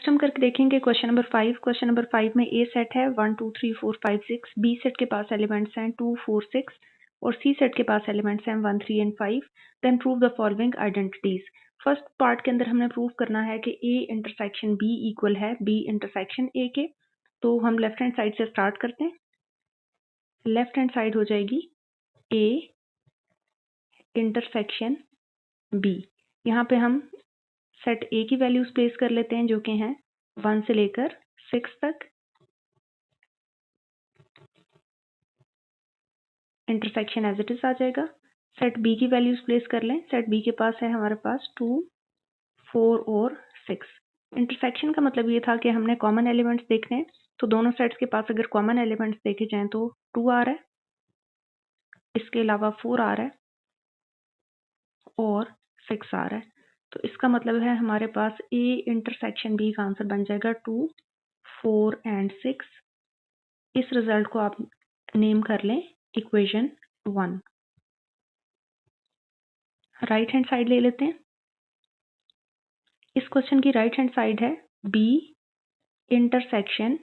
Next हम करके देखेंगे क्वेश्चन नंबर 5। क्वेश्चन नंबर 5 में ए सेट है 1 2 3 4 5 6, बी सेट के पास एलिमेंट्स हैं 2 4 6 और सी सेट के पास एलिमेंट्स हैं 1 3 and 5। Then prove the following identities. First part के अंदर हमने प्रूव करना है कि ए इंटरसेक्शन बी इक्वल है बी इंटरसेक्शन ए के। तो हम लेफ्ट हैंड साइड से स्टार्ट करते हैं। लेफ्ट हैंड साइड हो जाएगी ए इंटरसेक्शन बी। यहाँ पे हम सेट ए की वैल्यूज प्लेस कर लेते हैं जो कि हैं 1 से लेकर 6 तक। इंटरसेक्शन एज इट इज आ जाएगा। सेट बी की वैल्यूज प्लेस कर लें। सेट बी के पास है हमारे पास 2 4 और 6। इंटरसेक्शन का मतलब ये था कि हमने कॉमन एलिमेंट्स देखने हैं, तो दोनों सेट्स के पास अगर कॉमन एलिमेंट्स देखे जाएं तो 2 आ रहा है, इसके अलावा 4 आ रहा है और 6 आ रहा है। तो इसका मतलब है हमारे पास ए इंटरसेक्शन बी का आंसर बन जाएगा 2 4 एंड 6। इस रिजल्ट को आप नेम कर लें इक्वेशन 1। राइट हैंड साइड ले लेते हैं। इस क्वेश्चन की राइट हैंड साइड है बी इंटरसेक्शन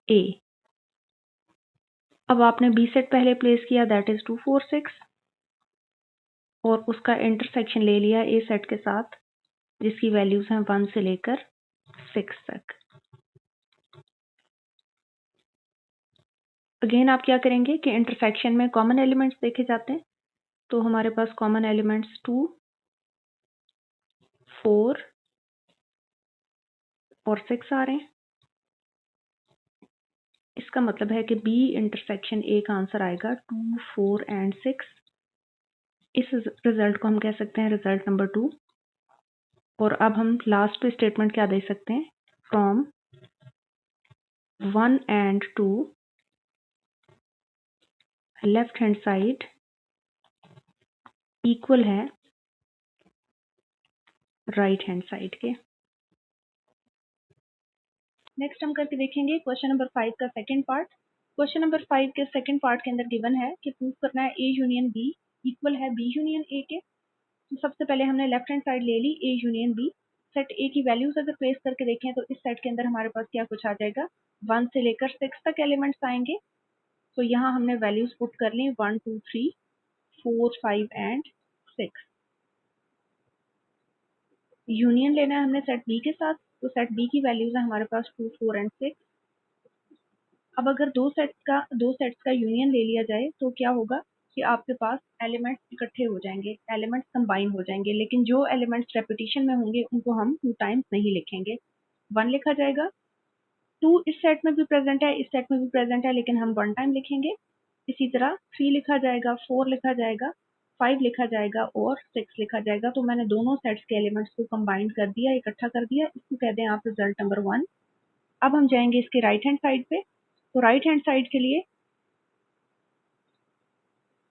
ए। अब आपने बी सेट पहले प्लेस किया, दैट इज 2 4 6, और उसका इंटरसेक्शन ले लिया ए सेट के साथ जिसकी वैल्यूज हैं 1 से लेकर 6 तक। अगेन आप क्या करेंगे कि इंटरसेक्शन में कॉमन एलिमेंट्स देखे जाते हैं, तो हमारे पास कॉमन एलिमेंट्स 2 4 और 6 आ रहे हैं। इसका मतलब है कि बी इंटरसेक्शन ए का आंसर आएगा 2 4 एंड 6। इस रिजल्ट को हम कह सकते हैं रिजल्ट नंबर 2। और अब हम लास्ट पे स्टेटमेंट क्या दे सकते हैं, from 1 and 2 left hand side equal है राइट हैंड साइड के। नेक्स्ट हम करके देखेंगे क्वेश्चन नंबर 5 का सेकंड पार्ट। क्वेश्चन नंबर 5 के सेकंड पार्ट के अंदर गिवन है कि प्रूव करना है ए यूनियन बी इक्वल है बी यूनियन ए के। तो सबसे पहले हमने लेफ्ट हैंड साइड ले ली A union B. Set A की वैल्यूज अगर प्लेस करके देखें तो इस सेट के अंदर हमारे पास क्या कुछ आ जाएगा, 1 से लेकर 6 तक एलिमेंट्स आएंगे। तो यहाँ हमने वैल्यूज पुट कर ली 1 2 3 4 5 एंड 6। यूनियन लेना है हमने सेट बी के साथ, तो सेट बी की वैल्यूज है हमारे पास 2 4 एंड 6। अब अगर दो सेट्स का यूनियन ले लिया जाए तो क्या होगा कि आपके पास एलिमेंट्स इकट्ठे हो जाएंगे, एलिमेंट्स कंबाइन हो जाएंगे, लेकिन जो एलिमेंट्स रेपिटेशन में होंगे उनको हम 2 टाइम्स नहीं लिखेंगे। 1 लिखा जाएगा, 2 इस सेट में भी प्रेजेंट है, इस सेट में भी प्रेजेंट है, लेकिन हम 1 टाइम लिखेंगे। इसी तरह 3 लिखा जाएगा, 4 लिखा जाएगा, 5 लिखा जाएगा और 6 लिखा जाएगा। तो मैंने दोनों सेट्स के एलिमेंट्स को कंबाइन कर दिया, इकट्ठा कर दिया। इसको कहते हैं आप रिजल्ट नंबर 1। अब हम जाएंगे इसके राइट हैंड साइड पे। तो राइट हैंड साइड के लिए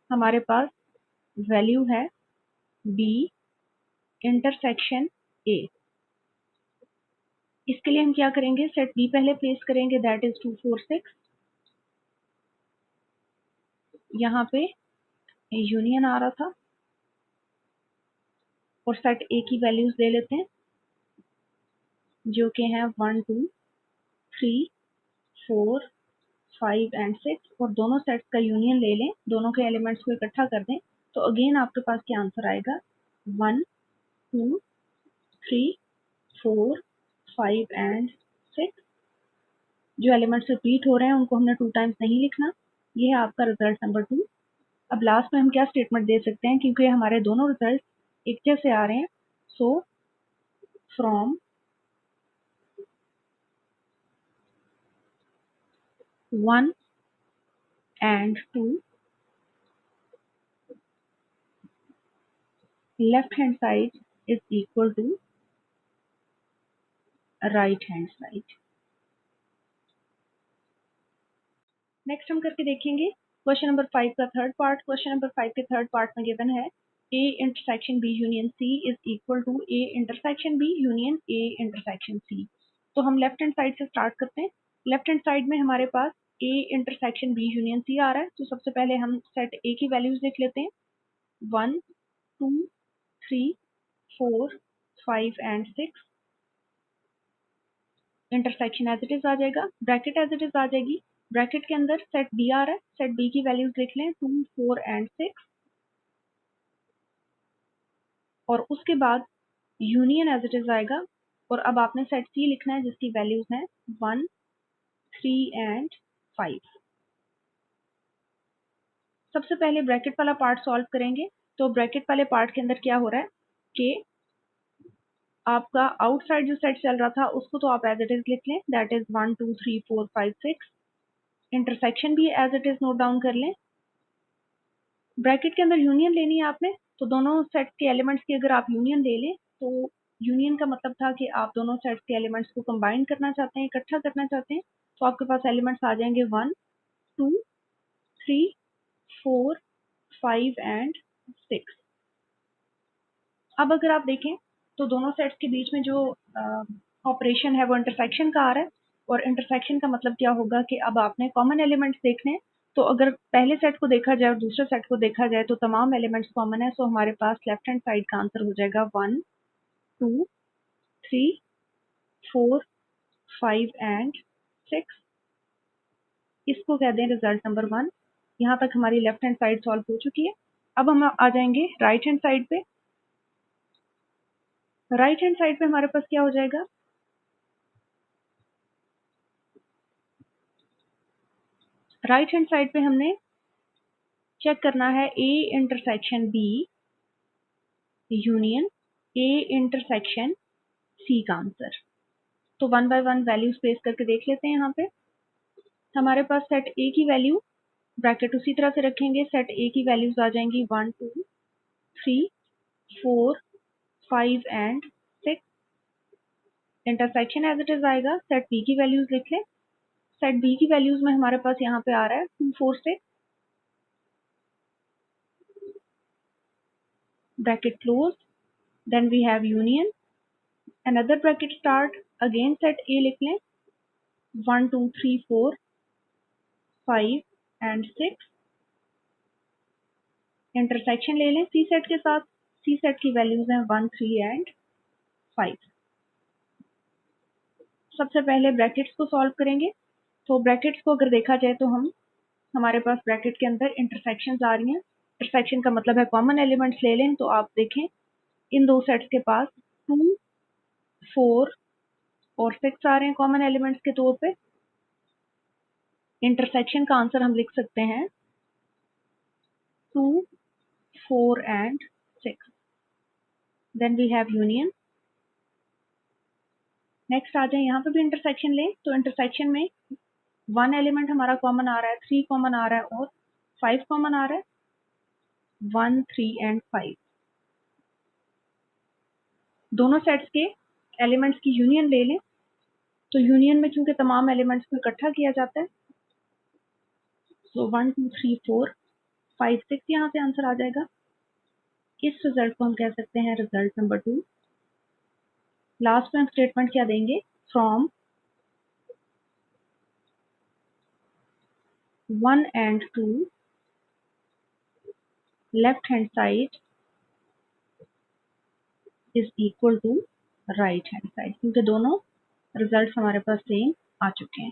हमारे पास वैल्यू है बी इंटरसेक्शन ए। इसके लिए हम क्या करेंगे, सेट बी पहले प्लेस करेंगे, दैट इज 2 4 6। यहाँ पे यूनियन आ रहा था और सेट ए की वैल्यूज ले लेते हैं जो कि हैं 1 2 3 4 5 एंड 6, और दोनों सेट्स का यूनियन ले लें, दोनों के एलिमेंट्स को इकट्ठा कर दें। तो अगेन आपके पास क्या आंसर आएगा, 1 2 3 4 5 एंड 6। जो एलिमेंट्स रिपीट हो रहे हैं उनको हमने 2 टाइम्स नहीं लिखना। ये है आपका रिजल्ट नंबर 2। अब लास्ट में हम क्या स्टेटमेंट दे सकते हैं, क्योंकि हमारे दोनों रिजल्ट एक जैसे आ रहे हैं। So from 1 and 2 left hand side is equal to right hand side. Next हम करके देखेंगे क्वेश्चन नंबर 5 का थर्ड पार्ट। क्वेश्चन नंबर 5 के थर्ड पार्ट में गिवन है A intersection B union C is equal to A intersection B union A intersection C. तो हम left hand side से स्टार्ट करते हैं। लेफ्ट हैंड साइड में हमारे पास A intersection B union C आ रहा है। तो सबसे पहले हम सेट ए की वैल्यूज देख लेते हैं, 1 2 3 4 5 and 6। Intersection as it is आ जाएगा, ब्रैकेट एज इट इज आ जाएगी, ब्रैकेट के अंदर सेट बी आ रहा है, सेट बी की वैल्यूज लिख लें 2, 4 एंड 6, और उसके बाद यूनियन एज इट इज आएगा, और अब आपने सेट सी लिखना है जिसकी वैल्यूज हैं 1, 3 एंड 5। सबसे पहले ब्रैकेट वाला पार्ट सॉल्व करेंगे। तो ब्रैकेट वाले पार्ट के अंदर क्या हो रहा है कि आपका आउटसाइड जो सेट चल रहा था उसको तो आप एज इट इज लिख लें, दैट इज 1, 2, 3, 4, 5, 6। इंटरसेक्शन भी as it is note down कर लें। ब्रैकेट के अंदर यूनियन लेनी है आपने, तो दोनों सेट के एलिमेंट्स की अगर आप यूनियन ले लें, तो यूनियन का मतलब था कि आप दोनों सेट्स के एलिमेंट्स को कंबाइन करना चाहते हैं, इकट्ठा करना चाहते हैं। तो आपके पास एलिमेंट्स आ जाएंगे 1, 2, 3, 4, 5 एंड 6। अब अगर आप देखें तो दोनों सेट्स के बीच में जो ऑपरेशन है वो इंटरसेक्शन का आ रहा है, और इंटरसेक्शन का मतलब क्या होगा कि अब आपने कॉमन एलिमेंट्स देखने हैं। तो अगर पहले सेट को देखा जाए और दूसरे सेट को देखा जाए तो तमाम एलिमेंट्स कॉमन है, सो हमारे पास लेफ्ट हैंड साइड का आंसर हो जाएगा 1, 2, 3, 4, 5 एंड 6। इसको कह दें रिजल्ट नंबर 1। यहाँ तक हमारी लेफ्ट हैंड साइड सॉल्व हो चुकी है। अब हम आ जाएंगे राइट हैंड साइड पे। राइट हैंड साइड पे हमारे पास क्या हो जाएगा, राइट हैंड साइड पे हमने चेक करना है A intersection B union A intersection C का आंसर। तो one by one values place करके देख लेते हैं। यहाँ पे हमारे पास सेट ए की वैल्यू, ब्रैकेट उसी तरह से रखेंगे, सेट ए की वैल्यूज आ जाएंगी 1, 2, 3, 4, 5 and 6। Intersection as it is आएगा, सेट बी की वैल्यूज लिख लें। सेट बी की वैल्यूज में हमारे पास यहाँ पे आ रहा है 2, 4, 6, bracket close, then we have union, another bracket start, again set A लिख लें 1, 2, 3, 4, 5 एंड 6। इंटरसेक्शन ले लें सी सेट के साथ, सी सेट की वैल्यूज हैं 1, 3 एंड 5। सबसे पहले ब्रैकेट्स को सॉल्व करेंगे। तो ब्रैकेट्स को अगर देखा जाए तो हमारे पास ब्रैकेट के अंदर इंटरसेक्शन आ रही हैं। इंटरसेक्शन का मतलब है कॉमन एलिमेंट्स ले लें। तो आप देखें इन दो सेट्स के पास 2, 4 और 6 आ रहे हैं कॉमन एलिमेंट्स के तौर पे। इंटरसेक्शन का आंसर हम लिख सकते हैं 2, 4 and 6. Then we have union. Next आ जाए, यहाँ पे भी इंटरसेक्शन लें। तो इंटरसेक्शन में 1 एलिमेंट हमारा कॉमन आ रहा है, 3 कॉमन आ रहा है और 5 कॉमन आ रहा है, 1, 3 एंड 5। दोनों सेट्स के एलिमेंट्स की यूनियन ले लें। तो यूनियन में चूंकि तमाम एलिमेंट्स को इकट्ठा किया जाता है, तो 1, 2, 3, 4, 5, 6 यहाँ से आंसर आ जाएगा। इस रिजल्ट को हम कह सकते हैं रिजल्ट नंबर 2। लास्ट में हम स्टेटमेंट क्या देंगे, from 1 and 2 left hand side is equal to right hand side, क्योंकि दोनों रिजल्ट हमारे पास सेम आ चुके हैं।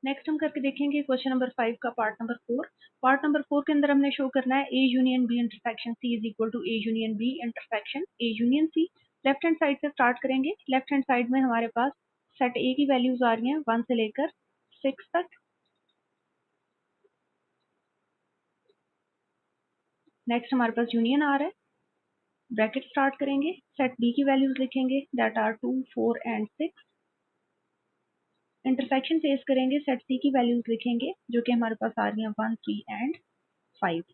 नेक्स्ट हम करके देखेंगे क्वेश्चन नंबर 5 का पार्ट नंबर 4। पार्ट नंबर 4 के अंदर हमने शो करना है A union B intersection C is equal to A union B intersection A union C. Left hand side से स्टार्ट करेंगे। लेफ्ट हैंड साइड में हमारे पास सेट ए की वैल्यूज आ रही हैं 1 से लेकर 6 तक। नेक्स्ट हमारे पास यूनियन आ रहा है, ब्रैकेट स्टार्ट करेंगे, सेट बी की वैल्यूज लिखेंगे that are 2, 4 and 6। Intersection face करेंगे, सेट सी की वैल्यूज लिखेंगे जो कि हमारे पास आ रही हैं 1, 3 एंड 5।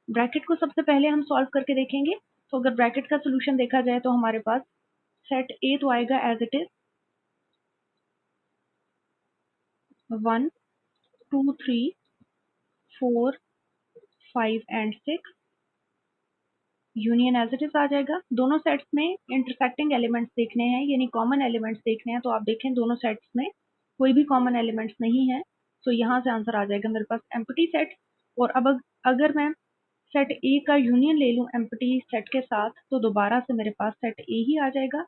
ब्रैकेट को सबसे पहले हम सॉल्व करके देखेंगे। तो अगर ब्रैकेट का सोल्यूशन देखा जाए तो हमारे पास सेट ए तो आएगा as it is 1, 2, 3, 4, 5 and 6। Union as it is आ जाएगा। दोनों सेट्स में इंटरसेक्टिंग एलिमेंट्स देखने हैं, यानी कॉमन एलिमेंट्स देखने हैं। तो आप देखें दोनों सेट्स में कोई भी कॉमन एलिमेंट्स नहीं है, तो यहाँ से आंसर आ जाएगा मेरे पास एम्प्टी सेट। और अब अगर मैं सेट ए का यूनियन ले लूँ एम्प्टी सेट के साथ, तो दोबारा से मेरे पास सेट ए ही आ जाएगा।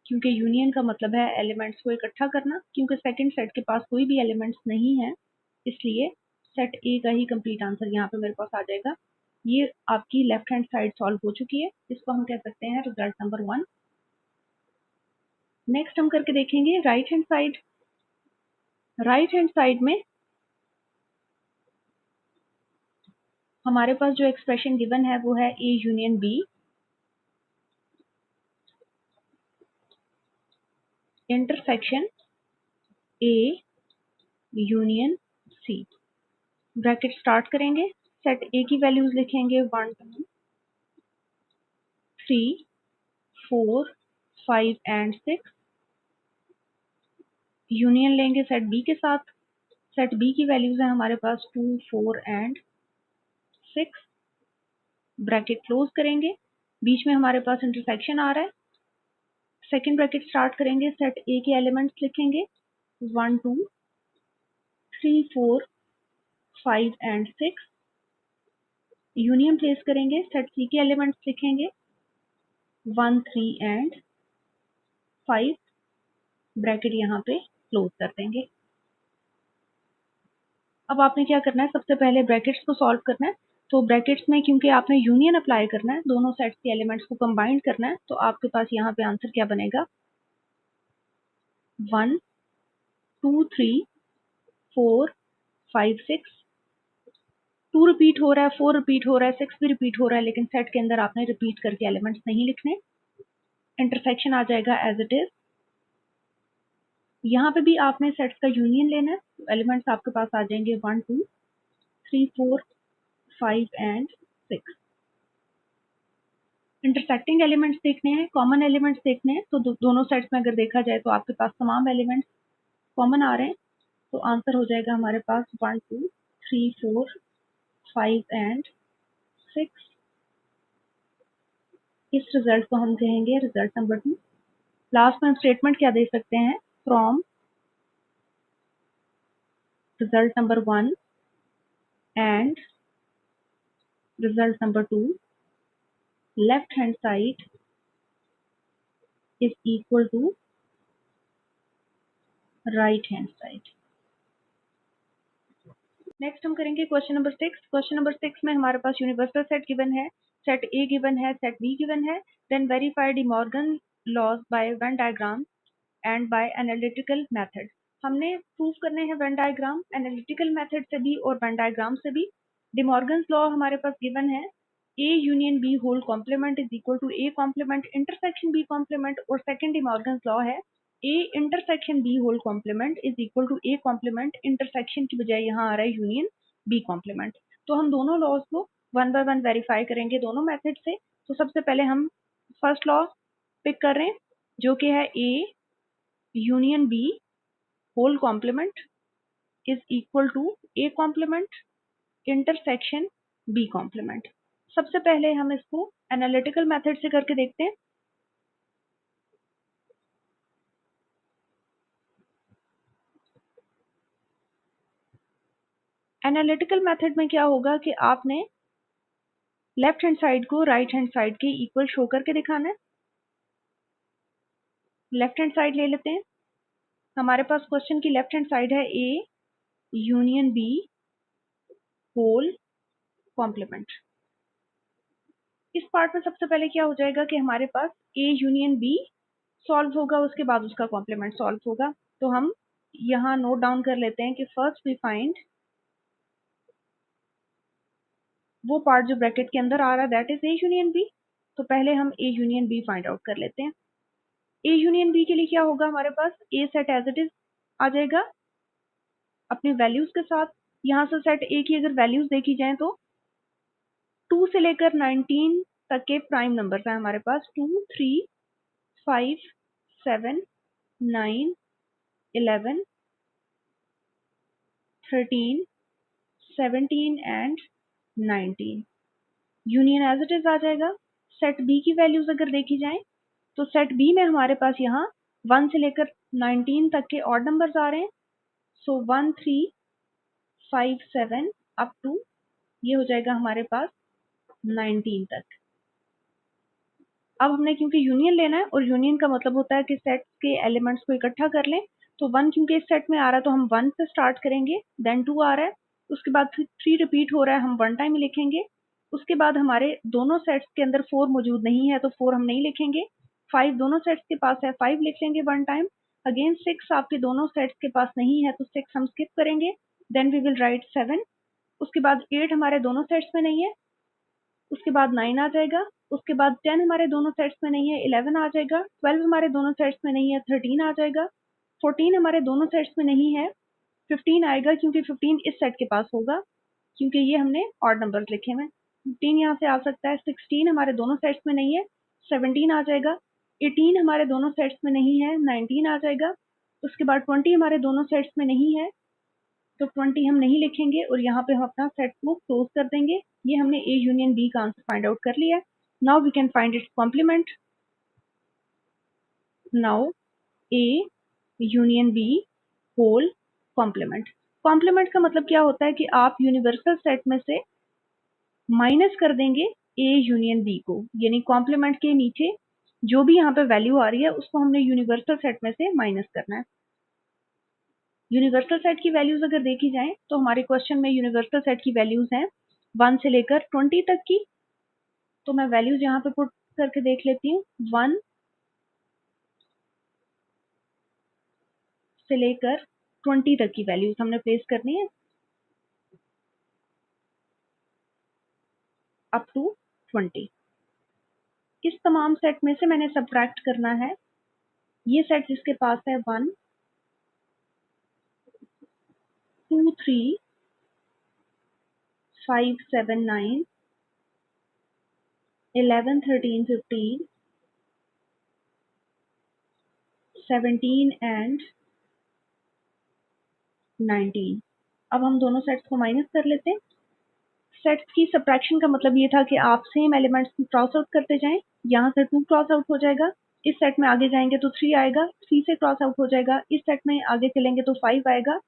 क्योंकि यूनियन का मतलब है एलिमेंट्स को इकट्ठा करना, क्योंकि सेकंड सेट के पास कोई भी एलिमेंट्स नहीं है, इसलिए सेट ए का ही कंप्लीट आंसर यहाँ पे मेरे पास आ जाएगा। ये आपकी लेफ्ट हैंड साइड सॉल्व हो चुकी है, इसको हम कह सकते हैं रिजल्ट नंबर 1। नेक्स्ट हम करके देखेंगे right hand side. Right hand side में हमारे पास जो एक्सप्रेशन गिवन है वो है A union B, intersection A union C. Bracket start करेंगे, सेट ए की वैल्यूज लिखेंगे 1 2 3 4 5 एंड 6। यूनियन लेंगे सेट बी के साथ, सेट बी की वैल्यूज है हमारे पास 2 4 एंड 6। ब्रैकेट क्लोज करेंगे, बीच में हमारे पास इंटरसेक्शन आ रहा है। सेकंड ब्रैकेट स्टार्ट करेंगे, सेट ए के एलिमेंट्स लिखेंगे 1 2 3 4 5 एंड 6। यूनियन प्लेस करेंगे, सेट सी के एलिमेंट्स लिखेंगे 1 3 एंड 5। ब्रैकेट यहाँ पे क्लोज कर देंगे। अब आपने क्या करना है, सबसे पहले ब्रैकेट्स को सॉल्व करना है। तो ब्रैकेट्स में क्योंकि आपने यूनियन अप्लाई करना है, दोनों सेट्स के एलिमेंट्स को कंबाइंड करना है, तो आपके पास यहाँ पे आंसर क्या बनेगा 1 2 3 4 5 6। 2 रिपीट हो रहा है, 4 रिपीट हो रहा है, 6 भी रिपीट हो रहा है, लेकिन सेट के अंदर आपने रिपीट करके एलिमेंट्स नहीं लिखने। इंटरसेक्शन आ जाएगा एज इट इज। यहाँ पे भी आपने सेट्स का यूनियन लेना है, तो एलिमेंट्स आपके पास आ जाएंगे 1 2 3 4 5 एंड 6। इंटरसेक्टिंग एलिमेंट्स देखने हैं, कॉमन एलिमेंट्स देखने हैं, तो दोनों सेट्स में अगर देखा जाए तो आपके पास तमाम एलिमेंट्स कॉमन आ रहे हैं, तो आंसर हो जाएगा हमारे पास 1 2 3 4 5 एंड 6। इस रिजल्ट को हम कहेंगे रिजल्ट नंबर 2। लास्ट में हम स्टेटमेंट क्या दे सकते हैं, from result number 1 and result number 2 left hand side is equal to right hand side. Next हम करेंगे क्वेश्चन नंबर 6। क्वेश्चन नंबर 6 में हमारे पास यूनिवर्सल सेट गिवन है, सेट ए गिवन है, सेट बी गिवन है, then verify De Morgan laws by Venn diagram and by analytical method. हमने prove करने हैं वेन डायग्राम, एनालिटिकल मेथड से भी और वेन डायग्राम से भी। डिमॉर्गन्स लॉ हमारे पास गिवन है, A union B whole complement is equal to A complement intersection B complement, और सेकंड डिमॉर्गन्स लॉ है A intersection B whole complement is equal to A complement intersection की बजाय यहाँ आ रहा है यूनियन बी कॉम्प्लीमेंट। तो हम दोनों लॉज को वन बाय वन वेरीफाई करेंगे दोनों मेथड से। तो सबसे पहले हम फर्स्ट लॉ पिक कर रहे हैं, जो कि है A union B whole complement is equal to A complement intersection B complement. सबसे पहले हम इसको एनालिटिकल मेथड से करके देखते हैं। एनालिटिकल मेथड में क्या होगा कि आपने लेफ्ट हैंड साइड को राइट हैंड साइड के इक्वल शो करके दिखाना है। लेफ्ट हैंड साइड ले लेते हैं, हमारे पास क्वेश्चन की लेफ्ट हैंड साइड है A union B whole complement. इस पार्ट में सबसे पहले क्या हो जाएगा कि हमारे पास ए यूनियन बी सॉल्व होगा, उसके बाद उसका कॉम्प्लीमेंट सॉल्व होगा। तो हम यहाँ नोट डाउन कर लेते हैं कि फर्स्ट वी फाइंड वो पार्ट जो ब्रैकेट के अंदर आ रहा है, that is A union B. तो पहले हम A union B find out कर लेते हैं। ए यूनियन बी के लिए क्या होगा, हमारे पास ए सेट एज इट इज आ जाएगा अपनी वैल्यूज के साथ। यहाँ से सेट ए की अगर वैल्यूज देखी जाए तो 2 से लेकर 19 तक के प्राइम नंबर्स हैं हमारे पास, 2 3 5 7 9 11 13 17 and 19। Union as it is आ जाएगा। सेट बी की वैल्यूज अगर देखी जाए तो सेट बी में हमारे पास यहाँ 1 से लेकर 19 तक के ऑड नंबर्स आ रहे हैं। सो 1 3 5 7 अप टू ये हो जाएगा हमारे पास 19 तक। अब हमने क्योंकि यूनियन लेना है और यूनियन का मतलब होता है कि सेट के एलिमेंट्स को इकट्ठा कर लें, तो 1 क्योंकि इस सेट में आ रहा है तो हम 1 से स्टार्ट करेंगे, देन 2 आ रहा है, उसके बाद 3 रिपीट हो रहा है, हम 1 टाइम लिखेंगे। उसके बाद हमारे दोनों सेट्स के अंदर 4 मौजूद नहीं है तो 4 हम नहीं लिखेंगे। 5 दोनों सेट्स के पास है, 5 लिख लेंगे 1 टाइम। अगेन 6 आपके दोनों सेट्स के पास नहीं है तो 6 हम स्किप करेंगे, देन वी विल राइट 7। उसके बाद 8 हमारे दोनों सेट्स में नहीं है, उसके बाद 9 आ जाएगा, उसके बाद 10 हमारे दोनों सेट्स में नहीं है, 11 आ जाएगा, 12 हमारे दोनों सेट्स में नहीं है, 13 आ जाएगा, 14 हमारे दोनों सेट्स में नहीं है, 15 आएगा क्योंकि 15 इस सेट के पास होगा, क्योंकि ये हमने ऑड नंबर्स लिखे हुए हैं। 15 यहाँ से आ सकता है, 16 हमारे दोनों सेट्स में नहीं है, 17 आ जाएगा, 18 हमारे दोनों सेट्स में नहीं है, 19 आ जाएगा, उसके बाद 20 हमारे दोनों सेट्स में नहीं है तो 20 हम नहीं लिखेंगे और यहाँ पे हम अपना सेट को क्लोज कर देंगे। ये हमने ए यूनियन बी का आंसर फाइंड आउट कर लिया है। Now we can find its complement. Now A union B whole complement. Complement का मतलब क्या होता है कि आप यूनिवर्सल सेट में से माइनस कर देंगे ए यूनियन बी को, यानी कॉम्प्लीमेंट के नीचे जो भी यहाँ पे वैल्यू आ रही है उसको हमने यूनिवर्सल सेट में से माइनस करना है। यूनिवर्सल सेट की वैल्यूज अगर देखी जाए तो हमारे क्वेश्चन में यूनिवर्सल सेट की वैल्यूज हैं 1 से लेकर 20 तक की। तो मैं वैल्यूज यहाँ पे पुट करके देख लेती हूँ। 1 से लेकर 20 तक की वैल्यूज हमने प्लेस करनी है अप टू 20। इस तमाम सेट में से मैंने सब्ट्रैक्ट करना है ये सेट जिसके पास है 1 2 3 5 7 9 11 13 15 17 एंड 19। अब हम दोनों सेट्स को माइनस कर लेते हैं। सेट्स की सब्ट्रैक्शन का मतलब ये था कि आप सेम एलिमेंट्स को क्रॉस आउट करते जाएं। यहाँ से 2 क्रॉस आउट हो जाएगा, इस सेट में आगे जाएंगे तो 3 आएगा, 3 से क्रॉस आउट हो जाएगा, इस सेट में आगे चलेंगे तो 5 आएगा,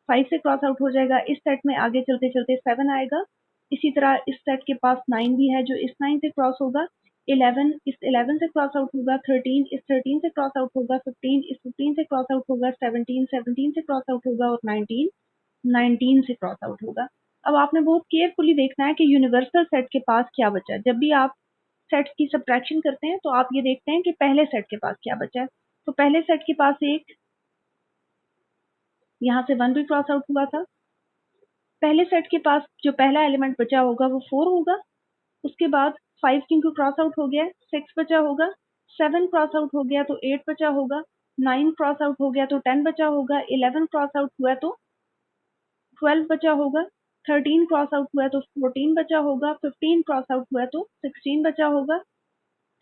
5 से क्रॉस आउट हो जाएगा, इस सेट में आगे चलते चलते 7 आएगा। इसी तरह इस सेट के पास 9 भी है जो इस 9 से क्रॉस होगा, 11 इस 11 से क्रॉस आउट होगा, 13 इस 13 से क्रॉस आउट होगा, 15 इस 15 से क्रॉस आउट होगा, 17 17 से क्रॉस आउट होगा और 19 19 से क्रॉस आउट होगा। अब आपने बहुत केयरफुली देखना है कि यूनिवर्सल सेट के पास क्या बचा है। जब भी आप सेट्स की सब्ट्रैक्शन करते हैं तो आप ये देखते हैं कि पहले सेट के पास क्या बचा है। तो पहले सेट के पास एक यहाँ से 1 भी क्रॉस आउट हुआ था। पहले सेट के पास जो पहला एलिमेंट बचा होगा वो 4 होगा। उसके बाद 5 क्योंकि क्रॉस आउट हो गया 6 बचा होगा, 7 क्रॉस आउट हो गया तो 8 बचा होगा, 9 क्रॉस आउट हो गया तो 10 बचा होगा, 11 क्रॉस आउट हुआ तो 12 बचा होगा, 13 क्रॉस आउट हुआ तो 14 बचा होगा, 15 क्रॉस आउट हुआ तो 16 बचा होगा,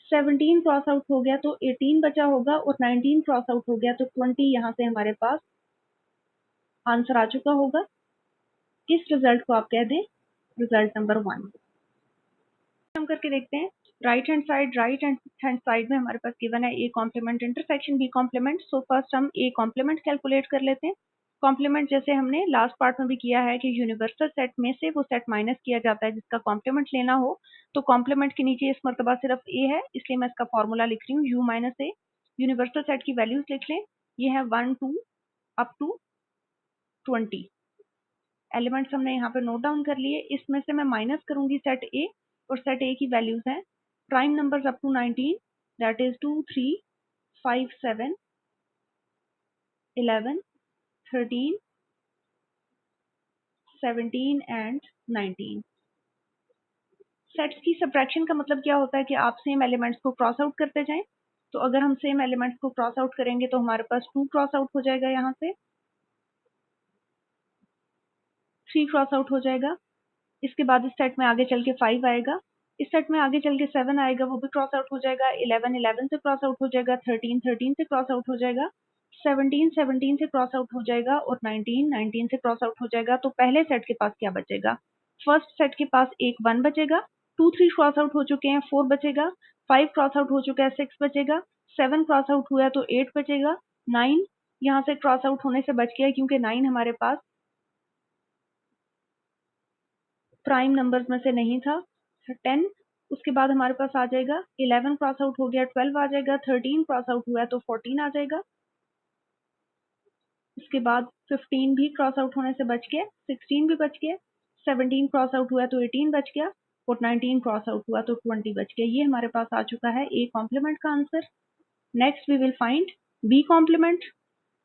17 क्रॉस आउट हो गया तो 18 बचा होगा और 19 क्रॉस आउट हो गया तो 20 यहाँ से हमारे पास आंसर आ चुका होगा। इस रिजल्ट को आप कह दें रिजल्ट नंबर 1। हम करके देखते हैं। राइट हैंड साइड में हमारे पास गिवन है A complement intersection B complement. So first हम ए कॉम्प्लीमेंट कैलकुलेट कर लेते हैं। कॉम्प्लीमेंट जैसे हमने लास्ट पार्ट में भी किया है कि यूनिवर्सल सेट में से वो सेट माइनस किया जाता है जिसका कॉम्प्लीमेंट लेना हो। तो कॉम्प्लीमेंट के नीचे इस मरतबा सिर्फ ए है इसलिए मैं इसका फॉर्मूला लिख रही हूँ you minus A. Universal set की वैल्यूज लिख लें, ये है 1 2 अप टू 20। एलिमेंट्स हमने यहाँ पे नोट डाउन कर लिए। इसमें से मैं माइनस करूंगी सेट ए और सेट ए की वैल्यूज हैं prime numbers up to 19 that is 2 3 5 7 11 13 17 and 19। Sets की सब्ट्रैक्शन का मतलब क्या होता है कि आप सेम एलिमेंट्स को क्रॉस आउट करते जाएं। तो अगर हम सेम एलिमेंट्स को क्रॉस आउट करेंगे तो हमारे पास 2 क्रॉस आउट हो जाएगा, यहाँ से 3 क्रॉस आउट हो जाएगा। इसके बाद इस सेट में आगे चल के 5 आएगा, इस सेट में आगे चल के 7 आएगा, वो भी क्रॉस आउट हो जाएगा। 11 11 से क्रॉस आउट हो जाएगा, 13 13 से क्रॉस आउट हो जाएगा, 17 17 से क्रॉस आउट हो जाएगा और 19 19 से क्रॉस आउट हो जाएगा। तो पहले सेट के पास क्या बचेगा? फर्स्ट सेट के पास एक 1 बचेगा, 2 3 क्रॉस आउट हो चुके हैं, 4 बचेगा, 5 क्रॉस आउट हो चुका है, 6 बचेगा, 7 क्रॉस आउट हुआ है तो 8 बचेगा, 9 यहाँ से क्रॉस आउट होने से बच गया क्योंकि 9 हमारे पास प्राइम नंबर्स में से नहीं था। 10 उसके बाद हमारे पास आ जाएगा 11 क्रॉस आउट हो गया, 12 आ जाएगा, 13 क्रॉस आउट हुआ तो 14 आ जाएगा। उसके बाद 15 भी क्रॉस आउट होने से बच गया, 16 भी बच गया, 17 क्रॉस आउट हुआ तो 18 बच गया और 19 क्रॉस आउट हुआ तो 20 बच गया। ये हमारे पास आ चुका है ए कॉम्प्लीमेंट का answer. Next we will find B complement.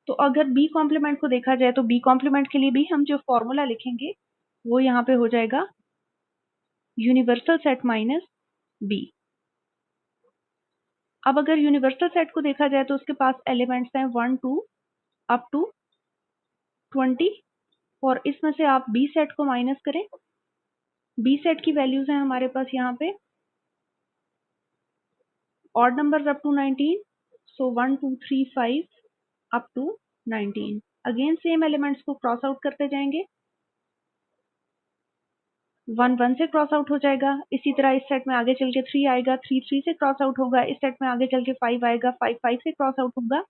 तो अगर बी कॉम्प्लीमेंट को देखा जाए तो बी कॉम्प्लीमेंट के लिए भी हम जो फॉर्मूला लिखेंगे वो यहाँ पे हो जाएगा यूनिवर्सल सेट माइनस बी। अब अगर यूनिवर्सल सेट को देखा जाए तो उसके पास एलिमेंट्स हैं 1 2 अप टू 20 और इसमें से आप बी सेट को माइनस करें। बी सेट की वैल्यूज हैं हमारे पास यहाँ पे odd numbers up to 19, so 1 2 3 5 अप टू 19। अगेन सेम एलिमेंट्स को क्रॉस आउट करते जाएंगे, 1 1 से क्रॉस आउट हो जाएगा। इसी तरह इस सेट में आगे चल के 3 आएगा, 3 3 से क्रॉस आउट होगा। इस सेट में आगे चल के 5 आएगा, 5 5 से क्रॉस आउट होगा।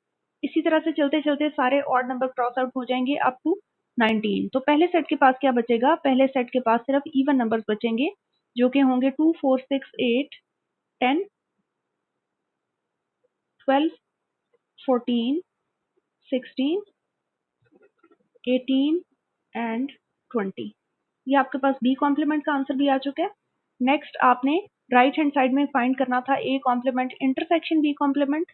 इसी तरह से चलते चलते सारे ऑड नंबर क्रॉस आउट हो जाएंगे अप टू 19। तो पहले सेट के पास क्या बचेगा? पहले सेट के पास सिर्फ इवन नंबर्स बचेंगे जो कि होंगे 2 4 6 8 10 12 14 16 18 एंड 20। ये आपके पास बी कॉम्प्लीमेंट का आंसर भी आ चुका है। नेक्स्ट आपने राइट हैंड साइड में फाइंड करना था A complement intersection B complement,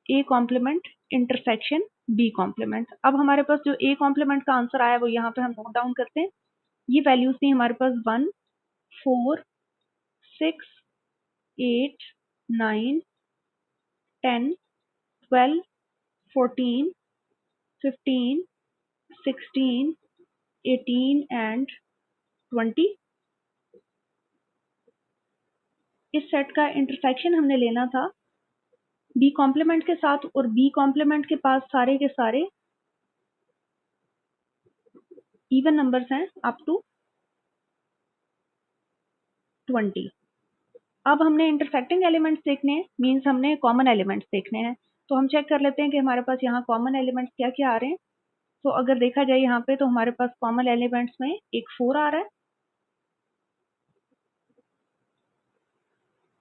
A complement intersection B complement. अब हमारे पास जो ए कॉम्प्लीमेंट का आंसर आया वो यहाँ पे हम नोट डाउन करते हैं। ये वैल्यूज थी हमारे पास 1 4 6 8 9 10 12 14 15 16 18 एंड 20। इस सेट का इंटरसेक्शन हमने लेना था बी कॉम्प्लीमेंट के साथ और बी कॉम्प्लीमेंट के पास सारे के सारे इवन नंबर्स हैं अप टू 20। अब हमने इंटरसेक्टिंग एलिमेंट्स देखने हैं, मींस हमने कॉमन एलिमेंट्स देखने हैं। तो हम चेक कर लेते हैं कि हमारे पास यहाँ कॉमन एलिमेंट्स क्या क्या आ रहे हैं। तो अगर देखा जाए यहाँ पे तो हमारे पास कॉमन एलिमेंट्स में एक 4 आ रहा है।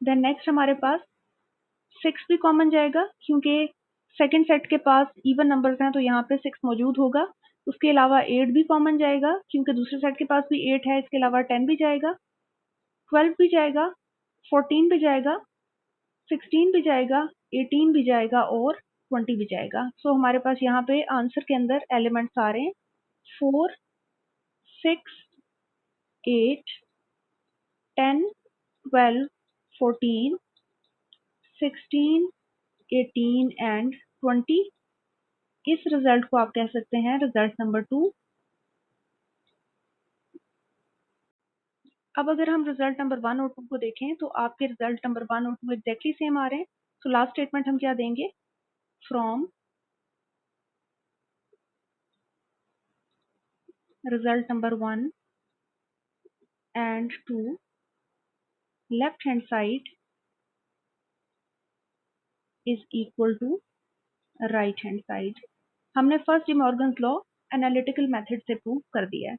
देन नेक्स्ट हमारे पास 6 भी कॉमन जाएगा क्योंकि सेकंड सेट के पास इवन नंबर्स हैं तो यहाँ पे 6 मौजूद होगा। उसके अलावा 8 भी कॉमन जाएगा क्योंकि दूसरे सेट के पास भी 8 है। इसके अलावा 10 भी जाएगा, 12 भी जाएगा, 14 भी जाएगा, 16 भी जाएगा, 18 भी जाएगा और 20 भी जाएगा। सो हमारे पास यहाँ पे आंसर के अंदर एलिमेंट्स आ रहे हैं 4 6 8 10 12 14 16 18 एंड 20। इस रिजल्ट को आप कह सकते हैं रिजल्ट नंबर 2। अब अगर हम रिजल्ट नंबर 1 और 2 को देखें तो आपके रिजल्ट नंबर 1 और 2 एग्जैक्टली सेम आ रहे हैं। तो लास्ट स्टेटमेंट हम क्या देंगे? From result number 1 and 2 left hand side is equal to right hand side. हमने first De Morgan's law analytical method से प्रूव कर दिया है।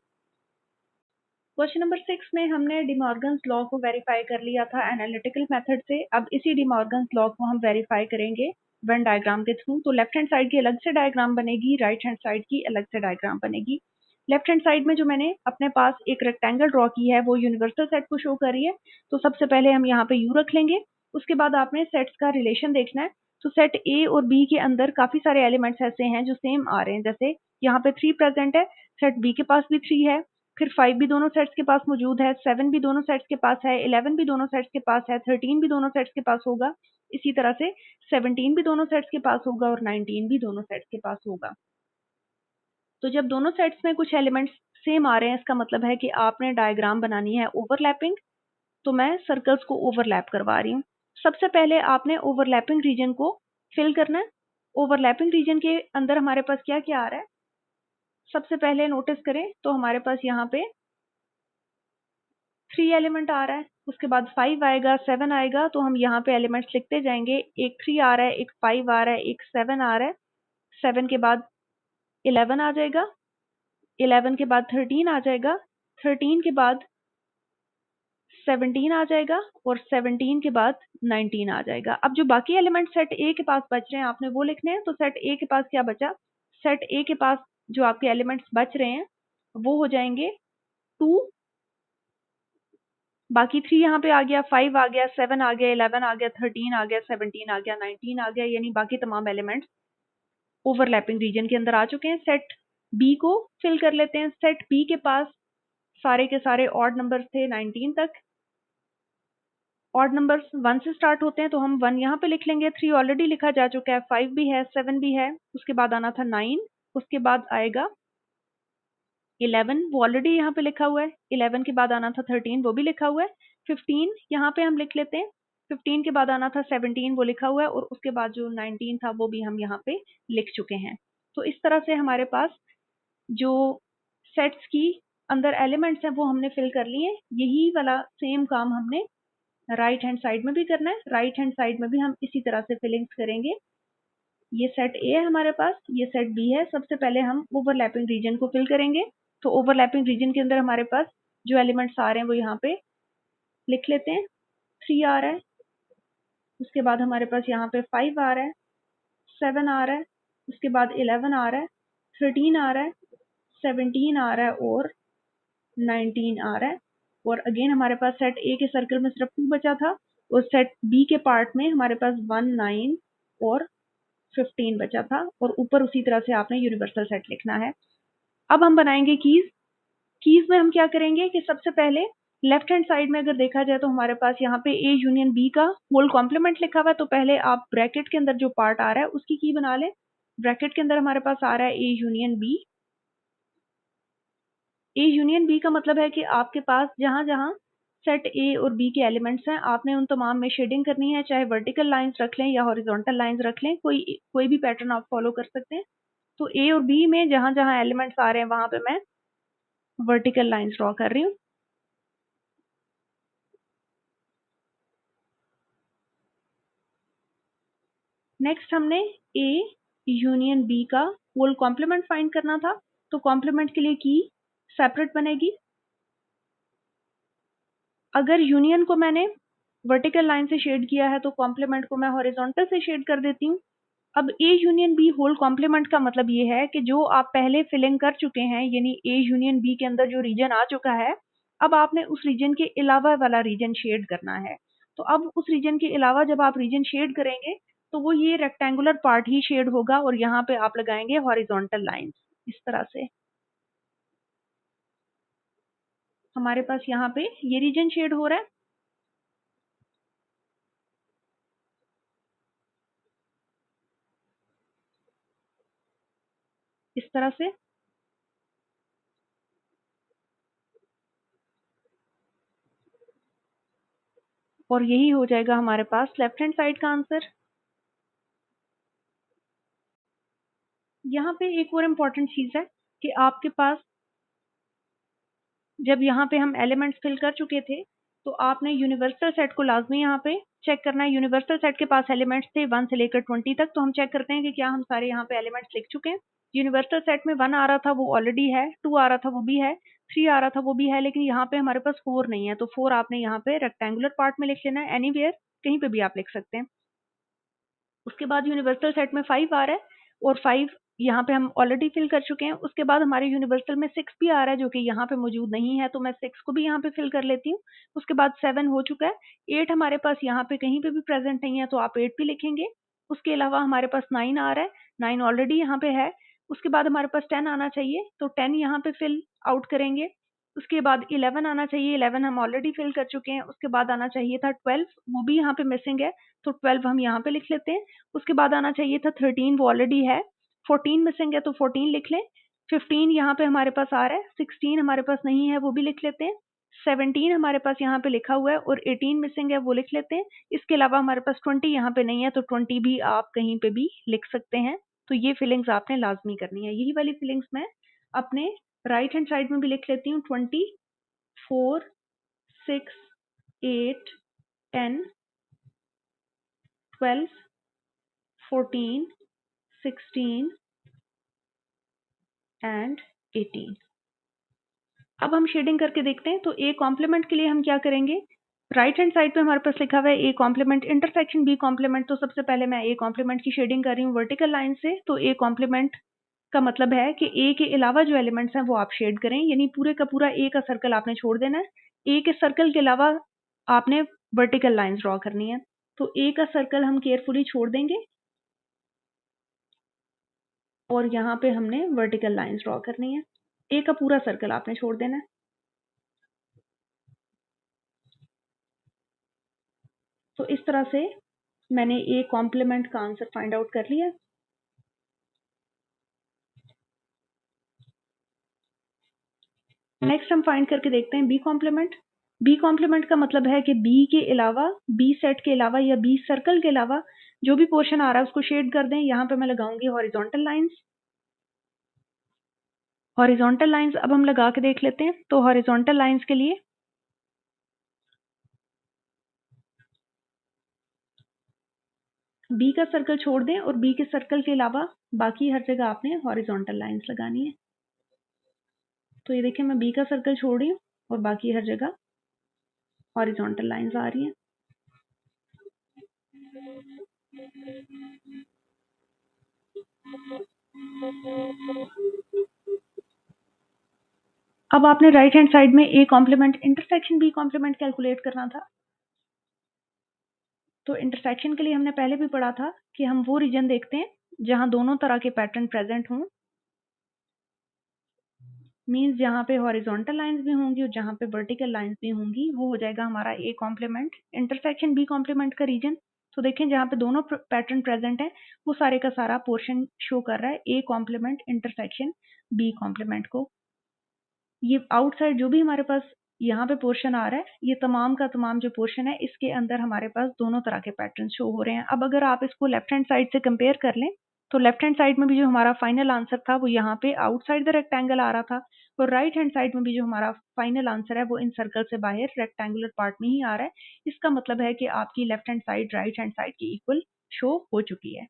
क्वेश्चन नंबर 6 में हमने डिमॉर्गन्स लॉ को वेरीफाई कर लिया था एनालिटिकल मेथड से। अब इसी डिमॉर्गन्स लॉ को हम वेरीफाई करेंगे वेन डायग्राम के थ्रू। तो लेफ्ट हैंड साइड की अलग से डायग्राम बनेगी, राइट हैंड साइड की अलग से डायग्राम बनेगी। लेफ्ट हैंड साइड में जो मैंने अपने पास एक रेक्टेंगल ड्रॉ की है वो यूनिवर्सल सेट को शो कर रही है। तो सबसे पहले हम यहाँ पे यू रख लेंगे। उसके बाद आपने सेट्स का रिलेशन देखना है। तो सेट ए और बी के अंदर काफी सारे एलिमेंट्स ऐसे हैं जो सेम आ रहे हैं। जैसे यहाँ पे 3 प्रेजेंट है, सेट बी के पास भी 3 है, फिर 5 भी दोनों सेट्स के पास मौजूद है, 7 भी दोनों सेट्स के पास है, 11 भी दोनों सेट्स के पास है, 13 भी दोनों सेट्स के पास होगा। इसी तरह से 17 भी दोनों सेट्स के पास होगा और 19 भी दोनों सेट्स के पास होगा। तो जब दोनों सेट्स में कुछ एलिमेंट्स सेम आ रहे हैं इसका मतलब है कि आपने डायग्राम बनानी है ओवरलैपिंग। तो मैं सर्कल्स को ओवरलैप करवा रही हूँ। सबसे पहले आपने ओवरलैपिंग रीजन को फिल करना है। ओवरलैपिंग रीजन के अंदर हमारे पास क्या क्या आ रहा है? सबसे पहले नोटिस करें तो हमारे पास यहाँ पे 3 एलिमेंट आ रहा है, उसके बाद 5 आएगा, 7 आएगा। तो हम यहाँ पे एलिमेंट्स लिखते जाएंगे। एक 3 आ रहा है, एक 5 आ रहा है, एक 7 आ रहा है। 7 के बाद 11 आ जाएगा, 11 के बाद 13 आ जाएगा, 13 के बाद 17 आ जाएगा और 17 के बाद 19 आ जाएगा। अब जो बाकी एलिमेंट सेट ए के पास बच रहे हैं आपने वो लिखने हैं। तो सेट ए के पास क्या बचा? सेट ए के पास जो आपके एलिमेंट्स बच रहे हैं वो हो जाएंगे 2, बाकी 3 यहाँ पे आ गया, 5 आ गया, 7 आ गया, 11 आ गया, 13 आ गया, 17 आ गया, 19 आ गया, यानी बाकी तमाम एलिमेंट्स ओवरलैपिंग रीजन के अंदर आ चुके हैं। सेट बी को फिल कर लेते हैं। सेट बी के पास सारे के सारे ऑड नंबर्स थे 19 तक। ऑड नंबर्स 1 से स्टार्ट होते हैं तो हम 1 यहाँ पे लिख लेंगे। 3 ऑलरेडी लिखा जा चुका है, 5 भी है, 7 भी है। उसके बाद आना था 9, उसके बाद आएगा 11, वो ऑलरेडी यहाँ पे लिखा हुआ है। 11 के बाद आना था 13, वो भी लिखा हुआ है। 15 यहाँ पे हम लिख लेते हैं। 15 के बाद आना था 17, वो लिखा हुआ है। और उसके बाद जो 19 था वो भी हम यहाँ पे लिख चुके हैं। तो इस तरह से हमारे पास जो सेट्स की अंदर एलिमेंट्स हैं वो हमने फिल कर लिए। यही वाला सेम काम हमने राइट हैंड साइड में भी करना है। राइट हैंड साइड में भी हम इसी तरह से फिलिंग्स करेंगे। ये सेट ए है हमारे पास, ये सेट बी है। सबसे पहले हम ओवरलैपिंग रीजन को फिल करेंगे। तो ओवरलैपिंग रीजन के अंदर हमारे पास जो एलिमेंट्स आ रहे हैं वो यहाँ पे लिख लेते हैं। 3 आ रहा है, उसके बाद हमारे पास यहाँ पे 5 आ रहा है, 7 आ रहा है, उसके बाद 11 आ रहा है, 13 आ रहा है, 17 आ रहा है और 19 आ रहा है। और अगेन हमारे पास सेट ए के सर्कल में सिर्फ 2 बचा था और सेट बी के पार्ट में हमारे पास 1, 9 और 15 बचा था। और ऊपर उसी तरह से आपने यूनिवर्सल सेट लिखना है। अब हम बनाएंगे कीज। कीज में हम क्या करेंगे कि सबसे पहले लेफ्ट हैंड साइड में अगर देखा जाए तो हमारे पास यहाँ पे ए यूनियन बी का होल कॉम्प्लीमेंट लिखा हुआ है। तो पहले आप ब्रैकेट के अंदर जो पार्ट आ रहा है उसकी की बना लें। ब्रैकेट के अंदर हमारे पास आ रहा है A union B. A union B का मतलब है कि आपके पास जहां जहां सेट ए और बी के एलिमेंट्स हैं आपने उन तमाम में शेडिंग करनी है। चाहे वर्टिकल लाइंस रख लें या हॉरिजॉन्टल लाइंस रख लें, कोई भी पैटर्न आप फॉलो कर सकते हैं। तो ए और बी में जहां जहां एलिमेंट्स आ रहे हैं वहां पे मैं वर्टिकल लाइंस ड्रॉ कर रही हूँ। नेक्स्ट हमने ए यूनियन बी का होल कॉम्प्लीमेंट फाइंड करना था। तो कॉम्प्लीमेंट के लिए की सेपरेट बनेगी। अगर यूनियन को मैंने वर्टिकल लाइन से शेड किया है तो कॉम्प्लीमेंट को मैं हॉरिजॉन्टल से शेड कर देती हूँ। अब A union B whole complement का मतलब ये है कि जो आप पहले फिलिंग कर चुके हैं, यानी ए यूनियन बी के अंदर जो रीजन आ चुका है, अब आपने उस रीजन के अलावा वाला रीजन शेड करना है। तो अब उस रीजन के अलावा जब आप रीजन शेड करेंगे तो वो ये रेक्टेंगुलर पार्ट ही शेड होगा और यहाँ पे आप लगाएंगे हॉरिजॉन्टल लाइंस इस तरह से। हमारे पास यहाँ पे ये रीजन शेड हो रहा है इस तरह से। और यही हो जाएगा हमारे पास लेफ्ट हैंड साइड का आंसर। यहाँ पे एक और इम्पॉर्टेंट चीज है कि आपके पास जब यहाँ पे हम एलिमेंट्स फिल कर चुके थे तो आपने यूनिवर्सल सेट को लाजमी यहाँ पे चेक करना है। यूनिवर्सल सेट के पास एलिमेंट्स थे 1 से लेकर 20 तक। तो हम चेक करते हैं कि क्या हम सारे यहाँ पे एलिमेंट्स लिख चुके हैं। यूनिवर्सल सेट में 1 आ रहा था वो ऑलरेडी है, 2 आ रहा था वो भी है, 3 आ रहा था वो भी है, लेकिन यहाँ पे हमारे पास 4 नहीं है। तो 4 आपने यहाँ पे रेक्टेंगुलर पार्ट में लिख लेना है, एनीवेयर कहीं पे भी आप लिख सकते हैं। उसके बाद यूनिवर्सल सेट में 5 आ रहा है और 5 यहाँ पे हम ऑलरेडी फिल कर चुके हैं। उसके बाद हमारे यूनिवर्सल में 6 भी आ रहा है जो कि यहाँ पे मौजूद नहीं है, तो मैं 6 को भी यहाँ पे फिल कर लेती हूँ। उसके बाद 7 हो चुका है। 8 हमारे पास यहाँ पे कहीं पे भी प्रेजेंट नहीं है तो आप 8 भी लिखेंगे। उसके अलावा हमारे पास 9 आ रहा है, 9 ऑलरेडी यहाँ पे है। उसके बाद हमारे पास 10 आना चाहिए तो 10 यहाँ पे फिल आउट करेंगे। उसके बाद 11 आना चाहिए, 11 हम ऑलरेडी फिल कर चुके हैं। उसके बाद आना चाहिए था 12, वो भी यहाँ पे मिसिंग है तो 12 हम यहाँ पे लिख लेते हैं। उसके बाद आना चाहिए था 13, वो ऑलरेडी है। 14 मिसिंग है तो 14 लिख लें। 15 यहाँ पे हमारे पास आ रहा है, 16 हमारे पास नहीं है वो भी लिख लेते हैं। 17 हमारे पास यहाँ पे लिखा हुआ है और 18 मिसिंग है वो लिख लेते हैं। इसके अलावा हमारे पास 20 यहाँ पे नहीं है तो 20 भी आप कहीं पे भी लिख सकते हैं। तो ये फिलिंग्स आपने लाजमी करनी है। यही वाली फिलिंग्स मैं अपने राइट हैंड साइड में भी लिख लेती हूँ। 20, 4, 6, 8, 10, 12, 14, 16 and 18। अब हम शेडिंग करके देखते हैं। तो ए कॉम्प्लीमेंट के लिए हम क्या करेंगे, राइट हैंड साइड पे हमारे पास लिखा हुआ है A complement intersection B complement. तो सबसे पहले मैं ए कॉम्प्लीमेंट की शेडिंग कर रही हूँ वर्टिकल लाइन से। तो ए कॉम्प्लीमेंट का मतलब है कि ए के अलावा जो एलिमेंट्स हैं वो आप शेड करें, यानी पूरे का पूरा ए का सर्कल आपने छोड़ देना है। ए के सर्कल के अलावा आपने वर्टिकल लाइंस ड्रॉ करनी है। तो ए का सर्कल हम केयरफुली छोड़ देंगे और यहाँ पे हमने वर्टिकल लाइंस ड्रॉ करनी है। ए का पूरा सर्कल आपने छोड़ देना है। तो इस तरह से मैंने ए कॉम्प्लीमेंट का आंसर फाइंड आउट कर लिया। नेक्स्ट हम फाइंड करके देखते हैं बी कॉम्प्लीमेंट। बी कॉम्प्लीमेंट का मतलब है कि बी के अलावा, बी सेट के अलावा या बी सर्कल के अलावा जो भी पोर्शन आ रहा है उसको शेड कर दें। यहाँ पे मैं लगाऊंगी हॉरिजॉन्टल लाइंस। हॉरिजॉन्टल लाइंस अब हम लगा के देख लेते हैं। तो हॉरिजॉन्टल लाइंस के लिए बी का सर्कल छोड़ दें और बी के सर्कल के अलावा बाकी हर जगह आपने हॉरिजॉन्टल लाइंस लगानी है। तो ये देखिए मैं बी का सर्कल छोड़ रही हूँ और बाकी हर जगह हॉरिजॉन्टल लाइंस आ रही हैं। अब आपने राइट हैंड साइड में A complement intersection B complement calculate करना था। तो इंटरसेक्शन के लिए हमने पहले भी पढ़ा था कि हम वो रीजन देखते हैं जहां दोनों तरह के पैटर्न प्रेजेंट हों, मींस जहां पे हॉरिजॉन्टल लाइंस भी होंगी और जहां पे वर्टिकल लाइंस भी होंगी, वो हो जाएगा हमारा A complement. Intersection B complement का रीजन, तो देखें जहां पे दोनों पैटर्न प्रेजेंट है वो सारे का सारा पोर्शन शो कर रहा है A complement intersection B complement को। ये आउटसाइड जो भी हमारे पास यहाँ पे पोर्शन आ रहा है, ये तमाम का तमाम जो पोर्शन है इसके अंदर हमारे पास दोनों तरह के पैटर्न शो हो रहे हैं। अब अगर आप इसको लेफ्ट हैंड साइड से कंपेयर कर लें तो लेफ्ट हैंड साइड में भी जो हमारा फाइनल आंसर था वो यहाँ पे आउटसाइड द रेक्टेंगल आ रहा था, और राइट हैंड साइड में भी जो हमारा फाइनल आंसर है वो इन सर्कल से बाहर रेक्टेंगुलर पार्ट में ही आ रहा है। इसका मतलब है कि आपकी left hand side right hand side की इक्वल शो हो चुकी है।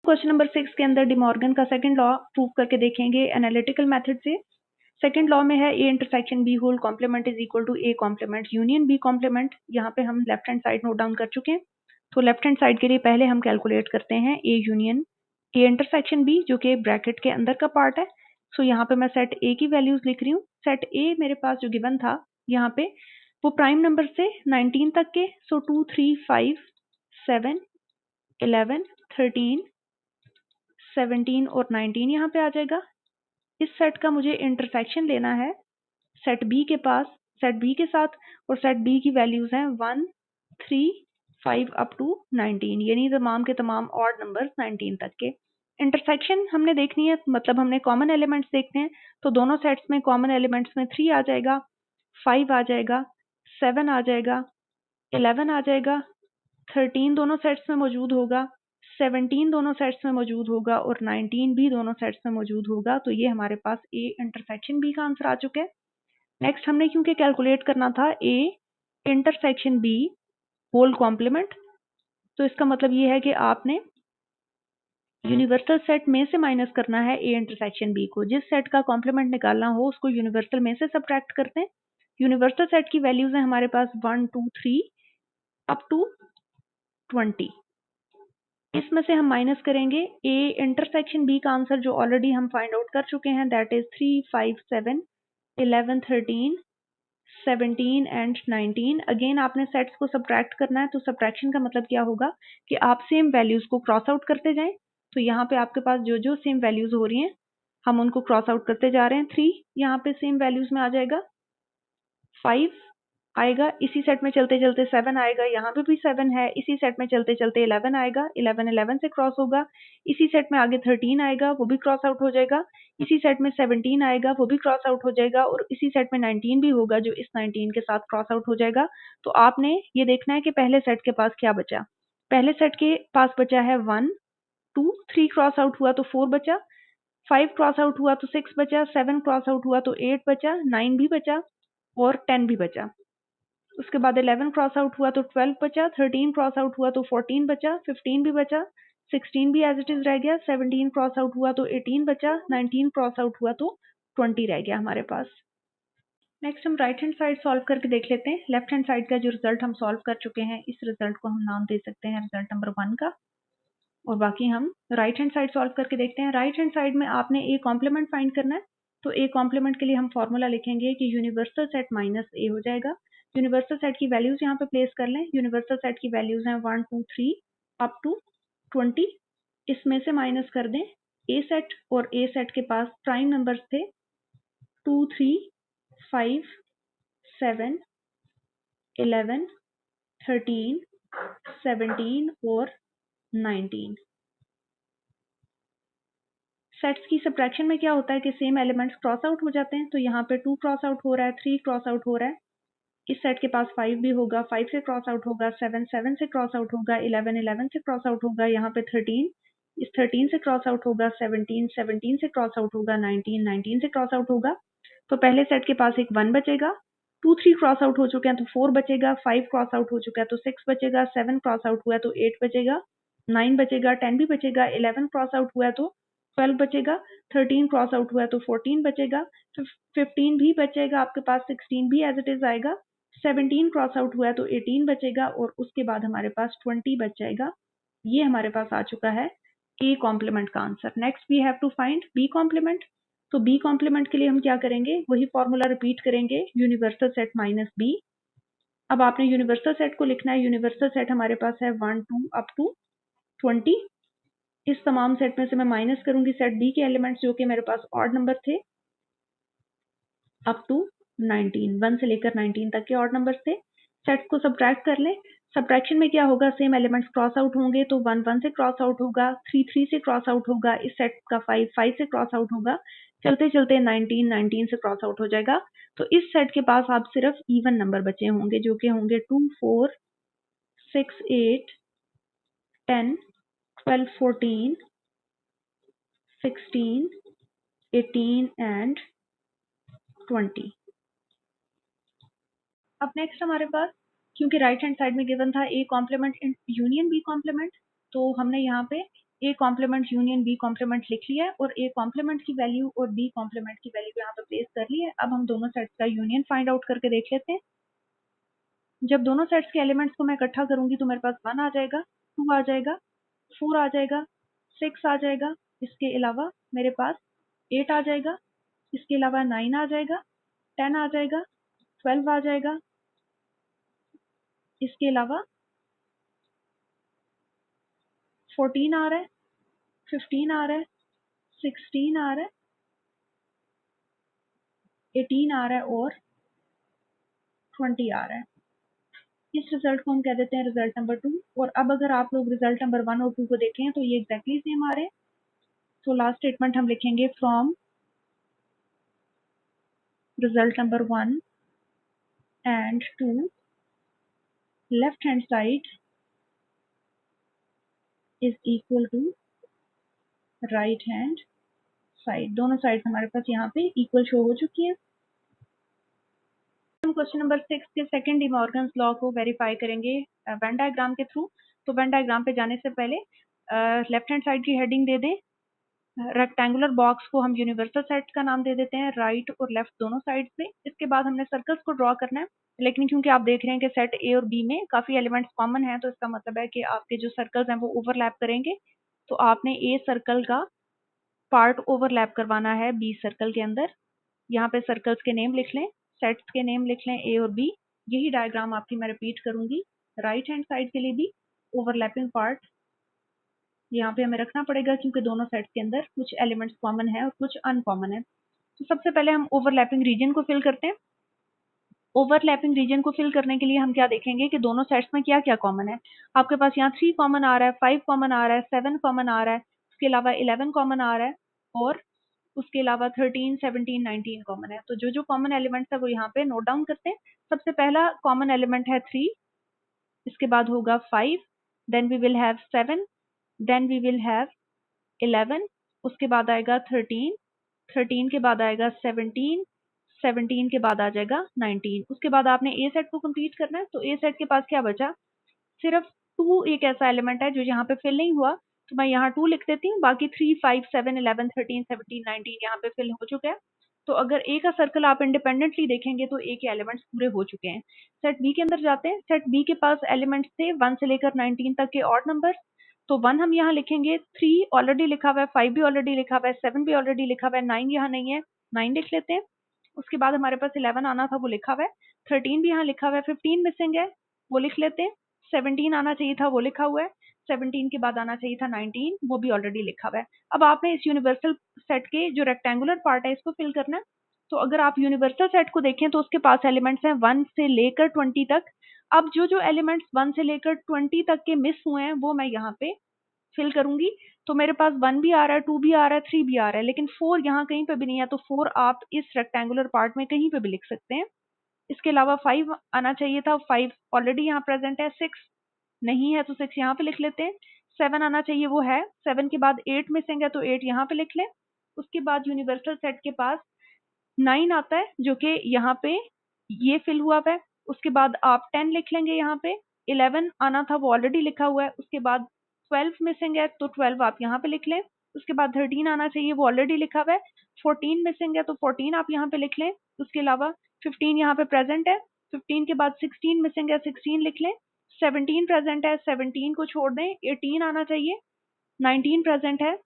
क्वेश्चन नंबर 6 के अंदर डिमॉर्गन का सेकंड लॉ प्रूव करके देखेंगे एनालिटिकल मेथड से। सेकंड लॉ में है A intersection B whole complement is equal to A complement union B complement. यहाँ पे हम left hand side note down कर चुके हैं। तो लेफ्ट हैंड साइड के लिए पहले हम कैलकुलेट करते हैं A union A intersection B, जो कि ब्रैकेट के अंदर का पार्ट है। सो यहाँ पे मैं सेट ए की वैल्यूज लिख रही हूँ। सेट ए मेरे पास जो गिवन था यहाँ पे वो प्राइम नंबर से 19 तक के, सो 2 3 5 7 11 13 17 और 19 यहाँ पे आ जाएगा। इस सेट का मुझे इंटरसेक्शन लेना है सेट बी के पास, सेट बी के साथ, और सेट बी की वैल्यूज हैं 1 3 5 अप टू 19, यानी तमाम के तमाम ऑड नंबर्स 19 तक के। इंटरसेक्शन हमने देखनी है, मतलब हमने कॉमन एलिमेंट्स देखते हैं। तो दोनों सेट्स में कॉमन एलिमेंट्स में 3 आ जाएगा, 5 आ जाएगा, 7 आ जाएगा, 11 आ जाएगा, 13 दोनों सेट्स में मौजूद होगा, 17 दोनों सेट्स में मौजूद होगा और 19 भी दोनों सेट्स में मौजूद होगा। तो ये हमारे पास ए इंटरसेक्शन बी का आंसर आ चुका है। नेक्स्ट हमने क्योंकि कैलकुलेट करना था A intersection B whole complement, तो इसका मतलब ये है कि आपने यूनिवर्सल सेट में से माइनस करना है ए इंटरसेक्शन बी को। जिस सेट का कॉम्प्लीमेंट निकालना हो उसको यूनिवर्सल में से सब्ट्रैक्ट करते हैं। यूनिवर्सल सेट की वैल्यूज है हमारे पास 1 2 3 अप टू 20। इसमें से हम माइनस करेंगे ए इंटरसेक्शन बी का आंसर जो ऑलरेडी हम फाइंड आउट कर चुके हैं, दैट इज 3 5 7 11 13 17 एंड 19। अगेन आपने सेट्स को सब्ट्रैक्ट करना है। तो सब्ट्रैक्शन का मतलब क्या होगा कि आप सेम वैल्यूज को क्रॉस आउट करते जाएं। तो यहाँ पे आपके पास जो जो सेम वैल्यूज हो रही हैं हम उनको क्रॉस आउट करते जा रहे हैं। 3 यहाँ पे सेम वैल्यूज में आ जाएगा, 5 आएगा, इसी सेट में चलते चलते 7 आएगा, यहाँ पे भी 7 है, इसी सेट में चलते चलते 11 आएगा, 11 11 से क्रॉस होगा, इसी सेट में आगे 13 आएगा, वो भी क्रॉस आउट हो जाएगा, इसी सेट में 17 आएगा, वो भी क्रॉस आउट हो जाएगा, और इसी सेट में 19 भी होगा जो इस 19 के साथ क्रॉस आउट हो जाएगा। तो आपने ये देखना है कि पहले सेट के पास क्या बचा। पहले सेट के पास बचा है 1 2 3 क्रॉस आउट हुआ तो 4 बचा, 5 क्रॉस आउट हुआ तो 6 बचा, 7 क्रॉस आउट हुआ तो 8 बचा, 9 भी बचा और 10 भी बचा। उसके बाद 11 क्रॉस आउट हुआ तो 12 बचा, 13 क्रॉस आउट हुआ तो 14 बचा, 15 भी बचा, 16 भी एज इट इज रह गया, 17 क्रॉस आउट हुआ तो 18 बचा, 19 क्रॉस आउट हुआ तो 20 रह गया हमारे पास। नेक्स्ट हम राइट हैंड साइड सॉल्व करके देख लेते हैं। लेफ्ट हैंड साइड का जो रिजल्ट हम सॉल्व कर चुके हैं, इस रिजल्ट को हम नाम दे सकते हैं रिजल्ट नंबर 1 का, और बाकी हम राइट हैंड साइड सॉल्व करके देखते हैं। राइट हैंड साइड में आपने ए कॉम्प्लीमेंट फाइंड करना है, तो ए कॉम्प्लीमेंट के लिए हम फॉर्मूला लिखेंगे कि यूनिवर्सल सेट माइनस ए हो जाएगा। यूनिवर्सल सेट की वैल्यूज यहाँ पे प्लेस कर लें। यूनिवर्सल सेट की वैल्यूज हैं 1 2 3 अप टू 20। इसमें से माइनस कर दें ए सेट, और ए सेट के पास प्राइम नंबर्स थे 2 3 5 7 11 13 17 और 19। सेट्स की सब्ट्रैक्शन में क्या होता है कि सेम एलिमेंट्स क्रॉस आउट हो जाते हैं, तो यहाँ पे 2 क्रॉस आउट हो रहा है, 3 क्रॉस आउट हो रहा है। इस सेट के पास 5 भी होगा, 5 से क्रॉस आउट होगा, 7 7 से क्रॉस आउट होगा, 11 11 से क्रॉस आउट होगा, यहाँ पे 13 इस 13 से क्रॉस आउट होगा, 17 17 से क्रॉस आउट होगा, 19 19 से क्रॉस आउट होगा। तो पहले सेट के पास एक 1 बचेगा, 2 3 क्रॉस आउट हो चुके हैं तो 4 बचेगा, 5 क्रॉस आउट हो चुका है तो 6 बचेगा, 7 क्रॉस आउट हुआ है तो 8 बचेगा, 9 बचेगा, 10 भी बचेगा, 11 क्रॉस आउट हुआ है तो 12 बचेगा, 13 क्रॉस आउट हुआ है तो 14 बचेगा, 15 भी बचेगा आपके पास, 16 भी एज इट इज आएगा, 17 क्रॉस आउट हुआ है तो 18 बचेगा, और उसके बाद हमारे पास 20 बच जाएगा। ये हमारे पास आ चुका है ए कॉम्प्लीमेंट का answer. Next we have to find B complement. तो बी कॉम्प्लीमेंट के लिए हम क्या करेंगे, वही फॉर्मूला रिपीट करेंगे, यूनिवर्सल सेट माइनस बी। अब आपने यूनिवर्सल सेट को लिखना है। यूनिवर्सल सेट हमारे पास है 1 2 अप टू 20। इस तमाम सेट में से मैं माइनस करूंगी सेट बी के एलिमेंट्स जो कि मेरे पास ऑड नंबर थे, अप टू 19, 1 से लेकर 19 तक के ऑड नंबर्स थे। सेट्स को सब्ट्रैक्ट कर लें। सब्ट्रैक्शन में क्या होगा, सेम एलिमेंट्स क्रॉस आउट होंगे, तो 1 1 से क्रॉस आउट होगा, 3 3 से क्रॉस आउट होगा, इस सेट का 5 5 से क्रॉस आउट होगा, चलते चलते 19 19 से क्रॉस आउट हो जाएगा। तो इस सेट के पास आप सिर्फ इवन नंबर बचे होंगे जो कि होंगे 2 4 6 8 10 12 14 16 18 एंड 20। अब नेक्स्ट हमारे पास, क्योंकि राइट हैंड साइड में गिवन था A complement union B complement, तो हमने यहाँ पे A complement union B complement लिख लिया है, और ए कॉम्प्लीमेंट की वैल्यू और बी कॉम्प्लीमेंट की वैल्यू यहाँ पे प्लेस कर ली है। अब हम दोनों सेट्स का यूनियन फाइंड आउट करके देख लेते हैं। जब दोनों सेट्स के एलिमेंट्स को मैं इकट्ठा करूंगी तो मेरे पास 1 आ जाएगा, 2 आ जाएगा, 4 आ जाएगा, 6 आ जाएगा, इसके अलावा मेरे पास 8 आ जाएगा, इसके अलावा 9 आ जाएगा, 10 आ जाएगा, 12 आ जाएगा, इसके अलावा 14 आ रहा है, 15 आ रहा है, 16 आ रहा है, 18 आ रहा है, और 20 आ रहा है। इस रिजल्ट को हम कह देते हैं रिजल्ट नंबर 2। और अब अगर आप लोग रिजल्ट नंबर 1 और 2 को देखें तो ये एग्जैक्टली सेम आ रहे हैं। तो लास्ट स्टेटमेंट हम लिखेंगे from result number 1 and 2 left hand side is equal to right hand side. दोनों साइड हमारे पास यहाँ पे इक्वल शो हो चुकी है। हम क्वेश्चन नंबर 6 के सेकंड डिमॉर्गन्स लॉ को वेरीफाई करेंगे वेन डायग्राम के थ्रू। तो वेन डायग्राम पे जाने से पहले लेफ्ट हैंड साइड की हेडिंग दे दें। रेक्टेंगुलर बॉक्स को हम यूनिवर्सल सेट का नाम दे देते हैं, राइट और लेफ्ट दोनों साइड से। इसके बाद हमने सर्कल्स को ड्रॉ करना है, लेकिन क्योंकि आप देख रहे हैं कि सेट ए और बी में काफी एलिमेंट्स कॉमन हैं, तो इसका मतलब है कि आपके जो सर्कल्स हैं वो ओवरलैप करेंगे। तो आपने ए सर्कल का पार्ट ओवरलैप करवाना है बी सर्कल के अंदर। यहाँ पे सर्कल्स के नेम लिख लें, सेट्स के नेम लिख लें ए और बी। यही डायग्राम आपकी मैं रिपीट करूंगी। राइट हैंड साइड के लिए भी ओवरलैपिंग पार्ट यहाँ पे हमें रखना पड़ेगा, क्योंकि दोनों सेट्स के अंदर कुछ एलिमेंट्स कॉमन है और कुछ अनकॉमन है। तो सबसे पहले हम ओवरलैपिंग रीजन को फिल करते हैं। ओवरलैपिंग रीजन को फिल करने के लिए हम क्या देखेंगे कि दोनों सेट्स में क्या क्या कॉमन है। आपके पास यहाँ 3 कॉमन आ रहा है, 5 कॉमन आ रहा है, 7 कॉमन आ रहा है, उसके अलावा 11 कॉमन आ रहा है, और उसके अलावा 13 17 19 कॉमन है। तो जो जो कॉमन एलिमेंट्स है वो यहाँ पे नोट डाउन करते हैं। सबसे पहला कॉमन एलिमेंट है 3, इसके बाद होगा 5, then we will have 7, then we will have 11, उसके बाद आएगा 13, 13 के बाद आएगा 17, 17 के बाद आ जाएगा 19। उसके बाद आपने ए सेट को कंप्लीट करना है। तो ए सेट के पास क्या बचा, सिर्फ 2 एक ऐसा एलिमेंट है जो यहाँ पे फिल नहीं हुआ, तो मैं यहाँ 2 लिख देती हूँ। बाकी 3 5 7 11 13 17 19 यहाँ पे फिल हो चुका है। तो अगर ए का सर्कल आप इंडिपेंडेंटली देखेंगे तो ए के एलिमेंट्स पूरे हो चुके हैं। सेट बी के अंदर जाते हैं। सेट बी के पास एलिमेंट्स थे 1 से लेकर 19 तक के ऑड नंबर। तो 1 हम यहाँ लिखेंगे, 3 ऑलरेडी लिखा हुआ है, 5 भी ऑलरेडी लिखा हुआ है, 7 भी ऑलरेडी लिखा हुआ है, 9 यहाँ नहीं है, 9 लिख लेते हैं। उसके बाद हमारे पास 11 आना था, वो लिखा हुआ है। 13 भी यहाँ लिखा हुआ है, 15 मिसिंग है, वो लिख लेते हैं। 17 आना चाहिए था, वो लिखा हुआ है। 17 के बाद आना चाहिए था 19, वो भी ऑलरेडी लिखा हुआ है। अब आपने इस यूनिवर्सल सेट के जो रेक्टेंगुलर पार्ट है इसको फिल करना है। तो अगर आप यूनिवर्सल सेट को देखें तो उसके पास एलिमेंट्स हैं 1 से लेकर 20 तक। अब जो जो एलिमेंट्स 1 से लेकर 20 तक के मिस हुए हैं वो मैं यहाँ पे फिल करूंगी। तो मेरे पास 1 भी आ रहा है, 2 भी आ रहा है, 3 भी आ रहा है, लेकिन 4 यहाँ कहीं पे भी नहीं है। तो 4 आप इस रेक्टेंगुलर पार्ट में कहीं पे भी लिख सकते हैं। इसके अलावा 5 आना चाहिए था, 5 ऑलरेडी यहाँ प्रेजेंट है। 6 नहीं है तो 6 यहाँ पे लिख लेते हैं। 7 आना चाहिए, वो है। 7 के बाद 8 मिसिंग है तो 8 यहाँ पे लिख लें। उसके बाद यूनिवर्सल सेट के पास 9 आता है जो कि यहाँ पे ये फिल हुआ है। उसके बाद आप 10 लिख लेंगे यहाँ पे। 11 आना था, वो ऑलरेडी लिखा हुआ है। उसके बाद 12 मिसिंग है तो 12 आप यहाँ पे लिख लें। उसके बाद 13 आना चाहिए, वो ऑलरेडी लिखा हुआ है। 14 मिसिंग है तो 14 आप यहाँ पे लिख लें। उसके अलावा 15 यहाँ पे प्रेजेंट है। 15 के बाद 16 मिसिंग है, 16 लिख लें। 17 प्रेजेंट है, 17 को छोड़ दें। 18 आना चाहिए, 19 प्रेजेंट है,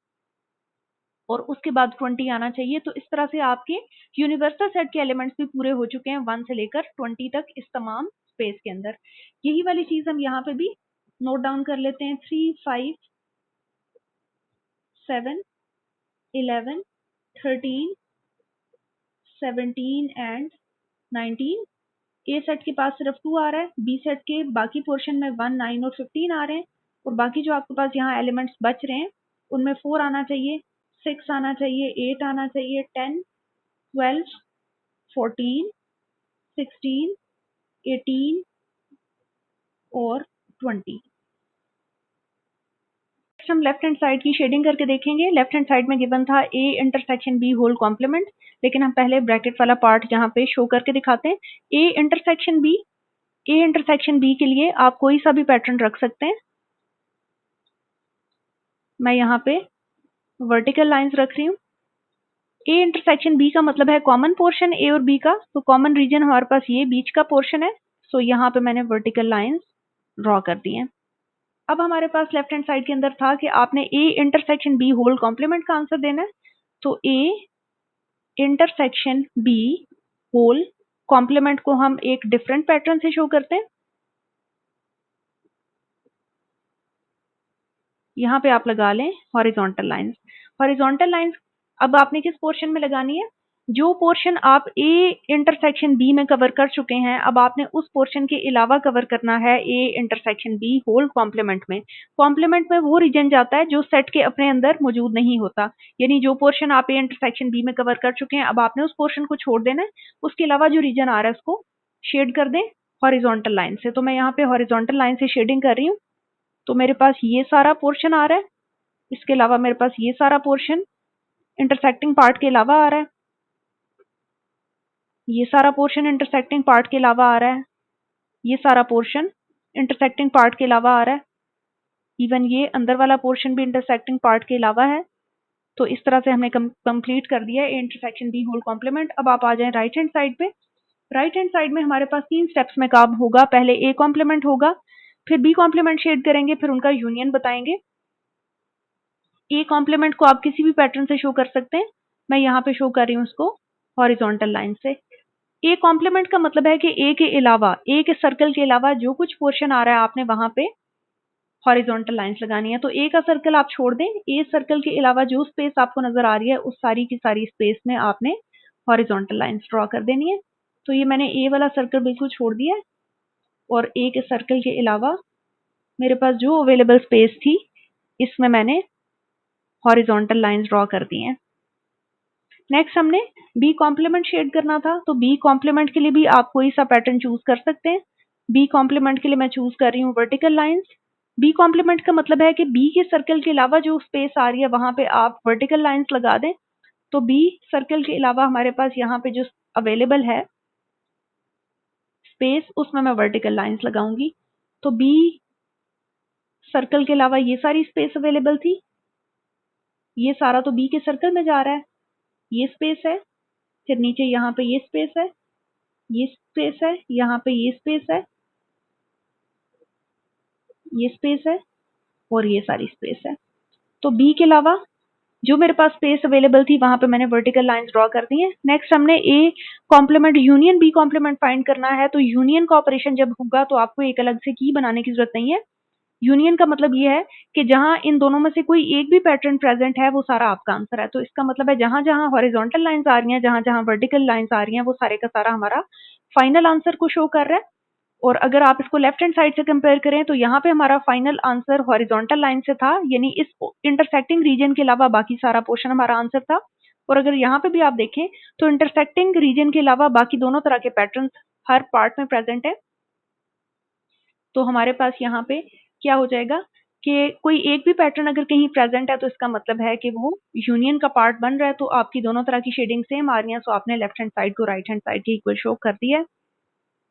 और उसके बाद 20 आना चाहिए। तो इस तरह से आपके यूनिवर्सल सेट के एलिमेंट्स भी पूरे हो चुके हैं 1 से लेकर 20 तक इस तमाम स्पेस के अंदर। यही वाली चीज हम यहाँ पे भी नोट डाउन कर लेते हैं। 3, 5, 7, 11, 13, 17 एंड 19। ए सेट के पास सिर्फ 2 आ रहा है, बी सेट के बाकी पोर्शन में 1, 9 और 15 आ रहे हैं, और बाकी जो आपके पास यहाँ एलिमेंट्स बच रहे हैं उनमें 4 आना चाहिए, 6 आना चाहिए, 8 आना चाहिए, 10, 12, 14, 16, 18 और 20। हम लेफ्ट हैंड साइड की शेडिंग करके देखेंगे। लेफ्ट हैंड साइड में गिवन था A intersection B whole complement, लेकिन हम पहले ब्रैकेट वाला पार्ट यहाँ पे शो करके दिखाते हैं। A intersection B, A intersection B के लिए आप कोई सा भी पैटर्न रख सकते हैं। मैं यहाँ पे वर्टिकल लाइंस रख रही हूँ। ए इंटरसेक्शन बी का मतलब है कॉमन पोर्शन ए और बी का, तो कॉमन रीजन हमारे पास ये बीच का पोर्शन है। सो यहाँ पे मैंने वर्टिकल लाइंस ड्रॉ कर दी हैं। अब हमारे पास लेफ्ट हैंड साइड के अंदर था कि आपने A intersection B whole complement का आंसर देना है। तो A intersection B whole complement को हम एक डिफरेंट पैटर्न से शो करते हैं। यहाँ पे आप लगा लें हॉरिजॉन्टल लाइंस। हॉरिजॉन्टल लाइंस अब आपने किस पोर्शन में लगानी है? जो पोर्शन आप ए इंटरसेक्शन बी में कवर कर चुके हैं, अब आपने उस पोर्शन के अलावा कवर करना है A intersection B whole complement में। कॉम्प्लीमेंट में वो रीजन जाता है जो सेट के अपने अंदर मौजूद नहीं होता, यानी जो पोर्शन आप ए इंटरसेक्शन बी में कवर कर चुके हैं, अब आपने उस पोर्शन को छोड़ देना है। उसके अलावा जो रीजन आ रहा है उसको शेड कर दें हॉरिजॉन्टल लाइन से। तो मैं यहाँ पे हॉरिजॉन्टल लाइन से शेडिंग कर रही हूँ। तो मेरे पास ये सारा पोर्शन आ रहा है, इसके अलावा मेरे पास ये सारा पोर्शन इंटरसेक्टिंग पार्ट के अलावा आ रहा है, ये सारा पोर्शन इंटरसेक्टिंग पार्ट के अलावा आ रहा है, ये सारा पोर्शन इंटरसेक्टिंग पार्ट के अलावा आ रहा है, इवन ये अंदर वाला पोर्शन भी इंटरसेक्टिंग पार्ट के अलावा है। तो इस तरह से हमने कंप्लीट कर दिया है इंटरसेक्शन बी होल कॉम्प्लीमेंट। अब आप आ जाएं राइट हैंड साइड पे। राइट हैंड साइड में हमारे पास 3 स्टेप्स में काम होगा। पहले ए कॉम्प्लीमेंट होगा, फिर बी कॉम्प्लीमेंट शेड करेंगे, फिर उनका यूनियन बताएंगे। ए कॉम्प्लीमेंट को आप किसी भी पैटर्न से शो कर सकते हैं। मैं यहाँ पे शो कर रही हूँ उसको हॉरिजॉन्टल लाइन से। ए कॉम्प्लीमेंट का मतलब है कि ए के अलावा, ए के सर्कल के अलावा जो कुछ पोर्शन आ रहा है आपने वहां पे हॉरिजॉन्टल लाइंस लगानी है। तो ए का सर्कल आप छोड़ दें, ए सर्कल के अलावा जो स्पेस आपको नजर आ रही है उस सारी की सारी स्पेस में आपने हॉरिजॉन्टल लाइंस ड्रॉ कर देनी है। तो ये मैंने ए वाला सर्कल बिल्कुल छोड़ दिया है, और ए के सर्कल के अलावा मेरे पास जो अवेलेबल स्पेस थी इसमें मैंने हॉरिजॉन्टल लाइंस ड्रॉ कर दी हैं। नेक्स्ट हमने बी कॉम्प्लीमेंट शेड करना था। तो बी कॉम्प्लीमेंट के लिए भी आप कोई सा पैटर्न चूज कर सकते हैं। बी कॉम्प्लीमेंट के लिए मैं चूज कर रही हूँ वर्टिकल लाइंस। बी कॉम्प्लीमेंट का मतलब है कि बी के सर्कल के अलावा जो स्पेस आ रही है वहां पे आप वर्टिकल लाइंस लगा दें। तो बी सर्कल के अलावा हमारे पास यहाँ पे जो अवेलेबल है स्पेस, उसमें मैं वर्टिकल लाइंस लगाऊंगी। तो बी सर्कल के अलावा ये सारी स्पेस अवेलेबल थी, ये सारा तो बी के सर्कल में जा रहा है, ये स्पेस है, फिर नीचे यहाँ पे ये स्पेस है, ये स्पेस है, यहाँ पे ये स्पेस है, ये स्पेस है और ये सारी स्पेस है। तो बी के अलावा जो मेरे पास स्पेस अवेलेबल थी वहां पे मैंने वर्टिकल लाइंस ड्रॉ कर दी है। नेक्स्ट हमने A complement union B complement find करना है। तो यूनियन का ऑपरेशन जब होगा तो आपको एक अलग से की बनाने की जरूरत नहीं है। यूनियन का मतलब ये है कि जहां इन दोनों में से कोई एक भी पैटर्न प्रेजेंट है वो सारा आपका आंसर है। तो इसका मतलब है जहां जहां हॉरिजॉन्टल लाइंस आ रही हैं, जहां जहां वर्टिकल लाइंस आ रही हैं, वो सारे का सारा हमारा फाइनल आंसर को शो कर रहा है। और अगर आप इसको लेफ्ट हैंड साइड से कंपेयर करें तो यहाँ पे हमारा फाइनल आंसर हॉरिजॉन्टल लाइन से था, यानी इस इंटरसेक्टिंग रीजन के अलावा बाकी सारा पोर्शन हमारा आंसर था। और अगर यहाँ पे भी आप देखें तो इंटरसेक्टिंग रीजन के अलावा बाकी दोनों तरह के पैटर्न्स हर पार्ट में प्रेजेंट है। तो हमारे पास यहाँ पे क्या हो जाएगा कि कोई एक भी पैटर्न अगर कहीं प्रेजेंट है तो इसका मतलब है कि वो यूनियन का पार्ट बन रहा है। तो आपकी दोनों तरह की शेडिंग सेम आ रही है, सो आपने लेफ्ट हैंड साइड को राइट हैंड साइड के इक्वल शो कर दिया है।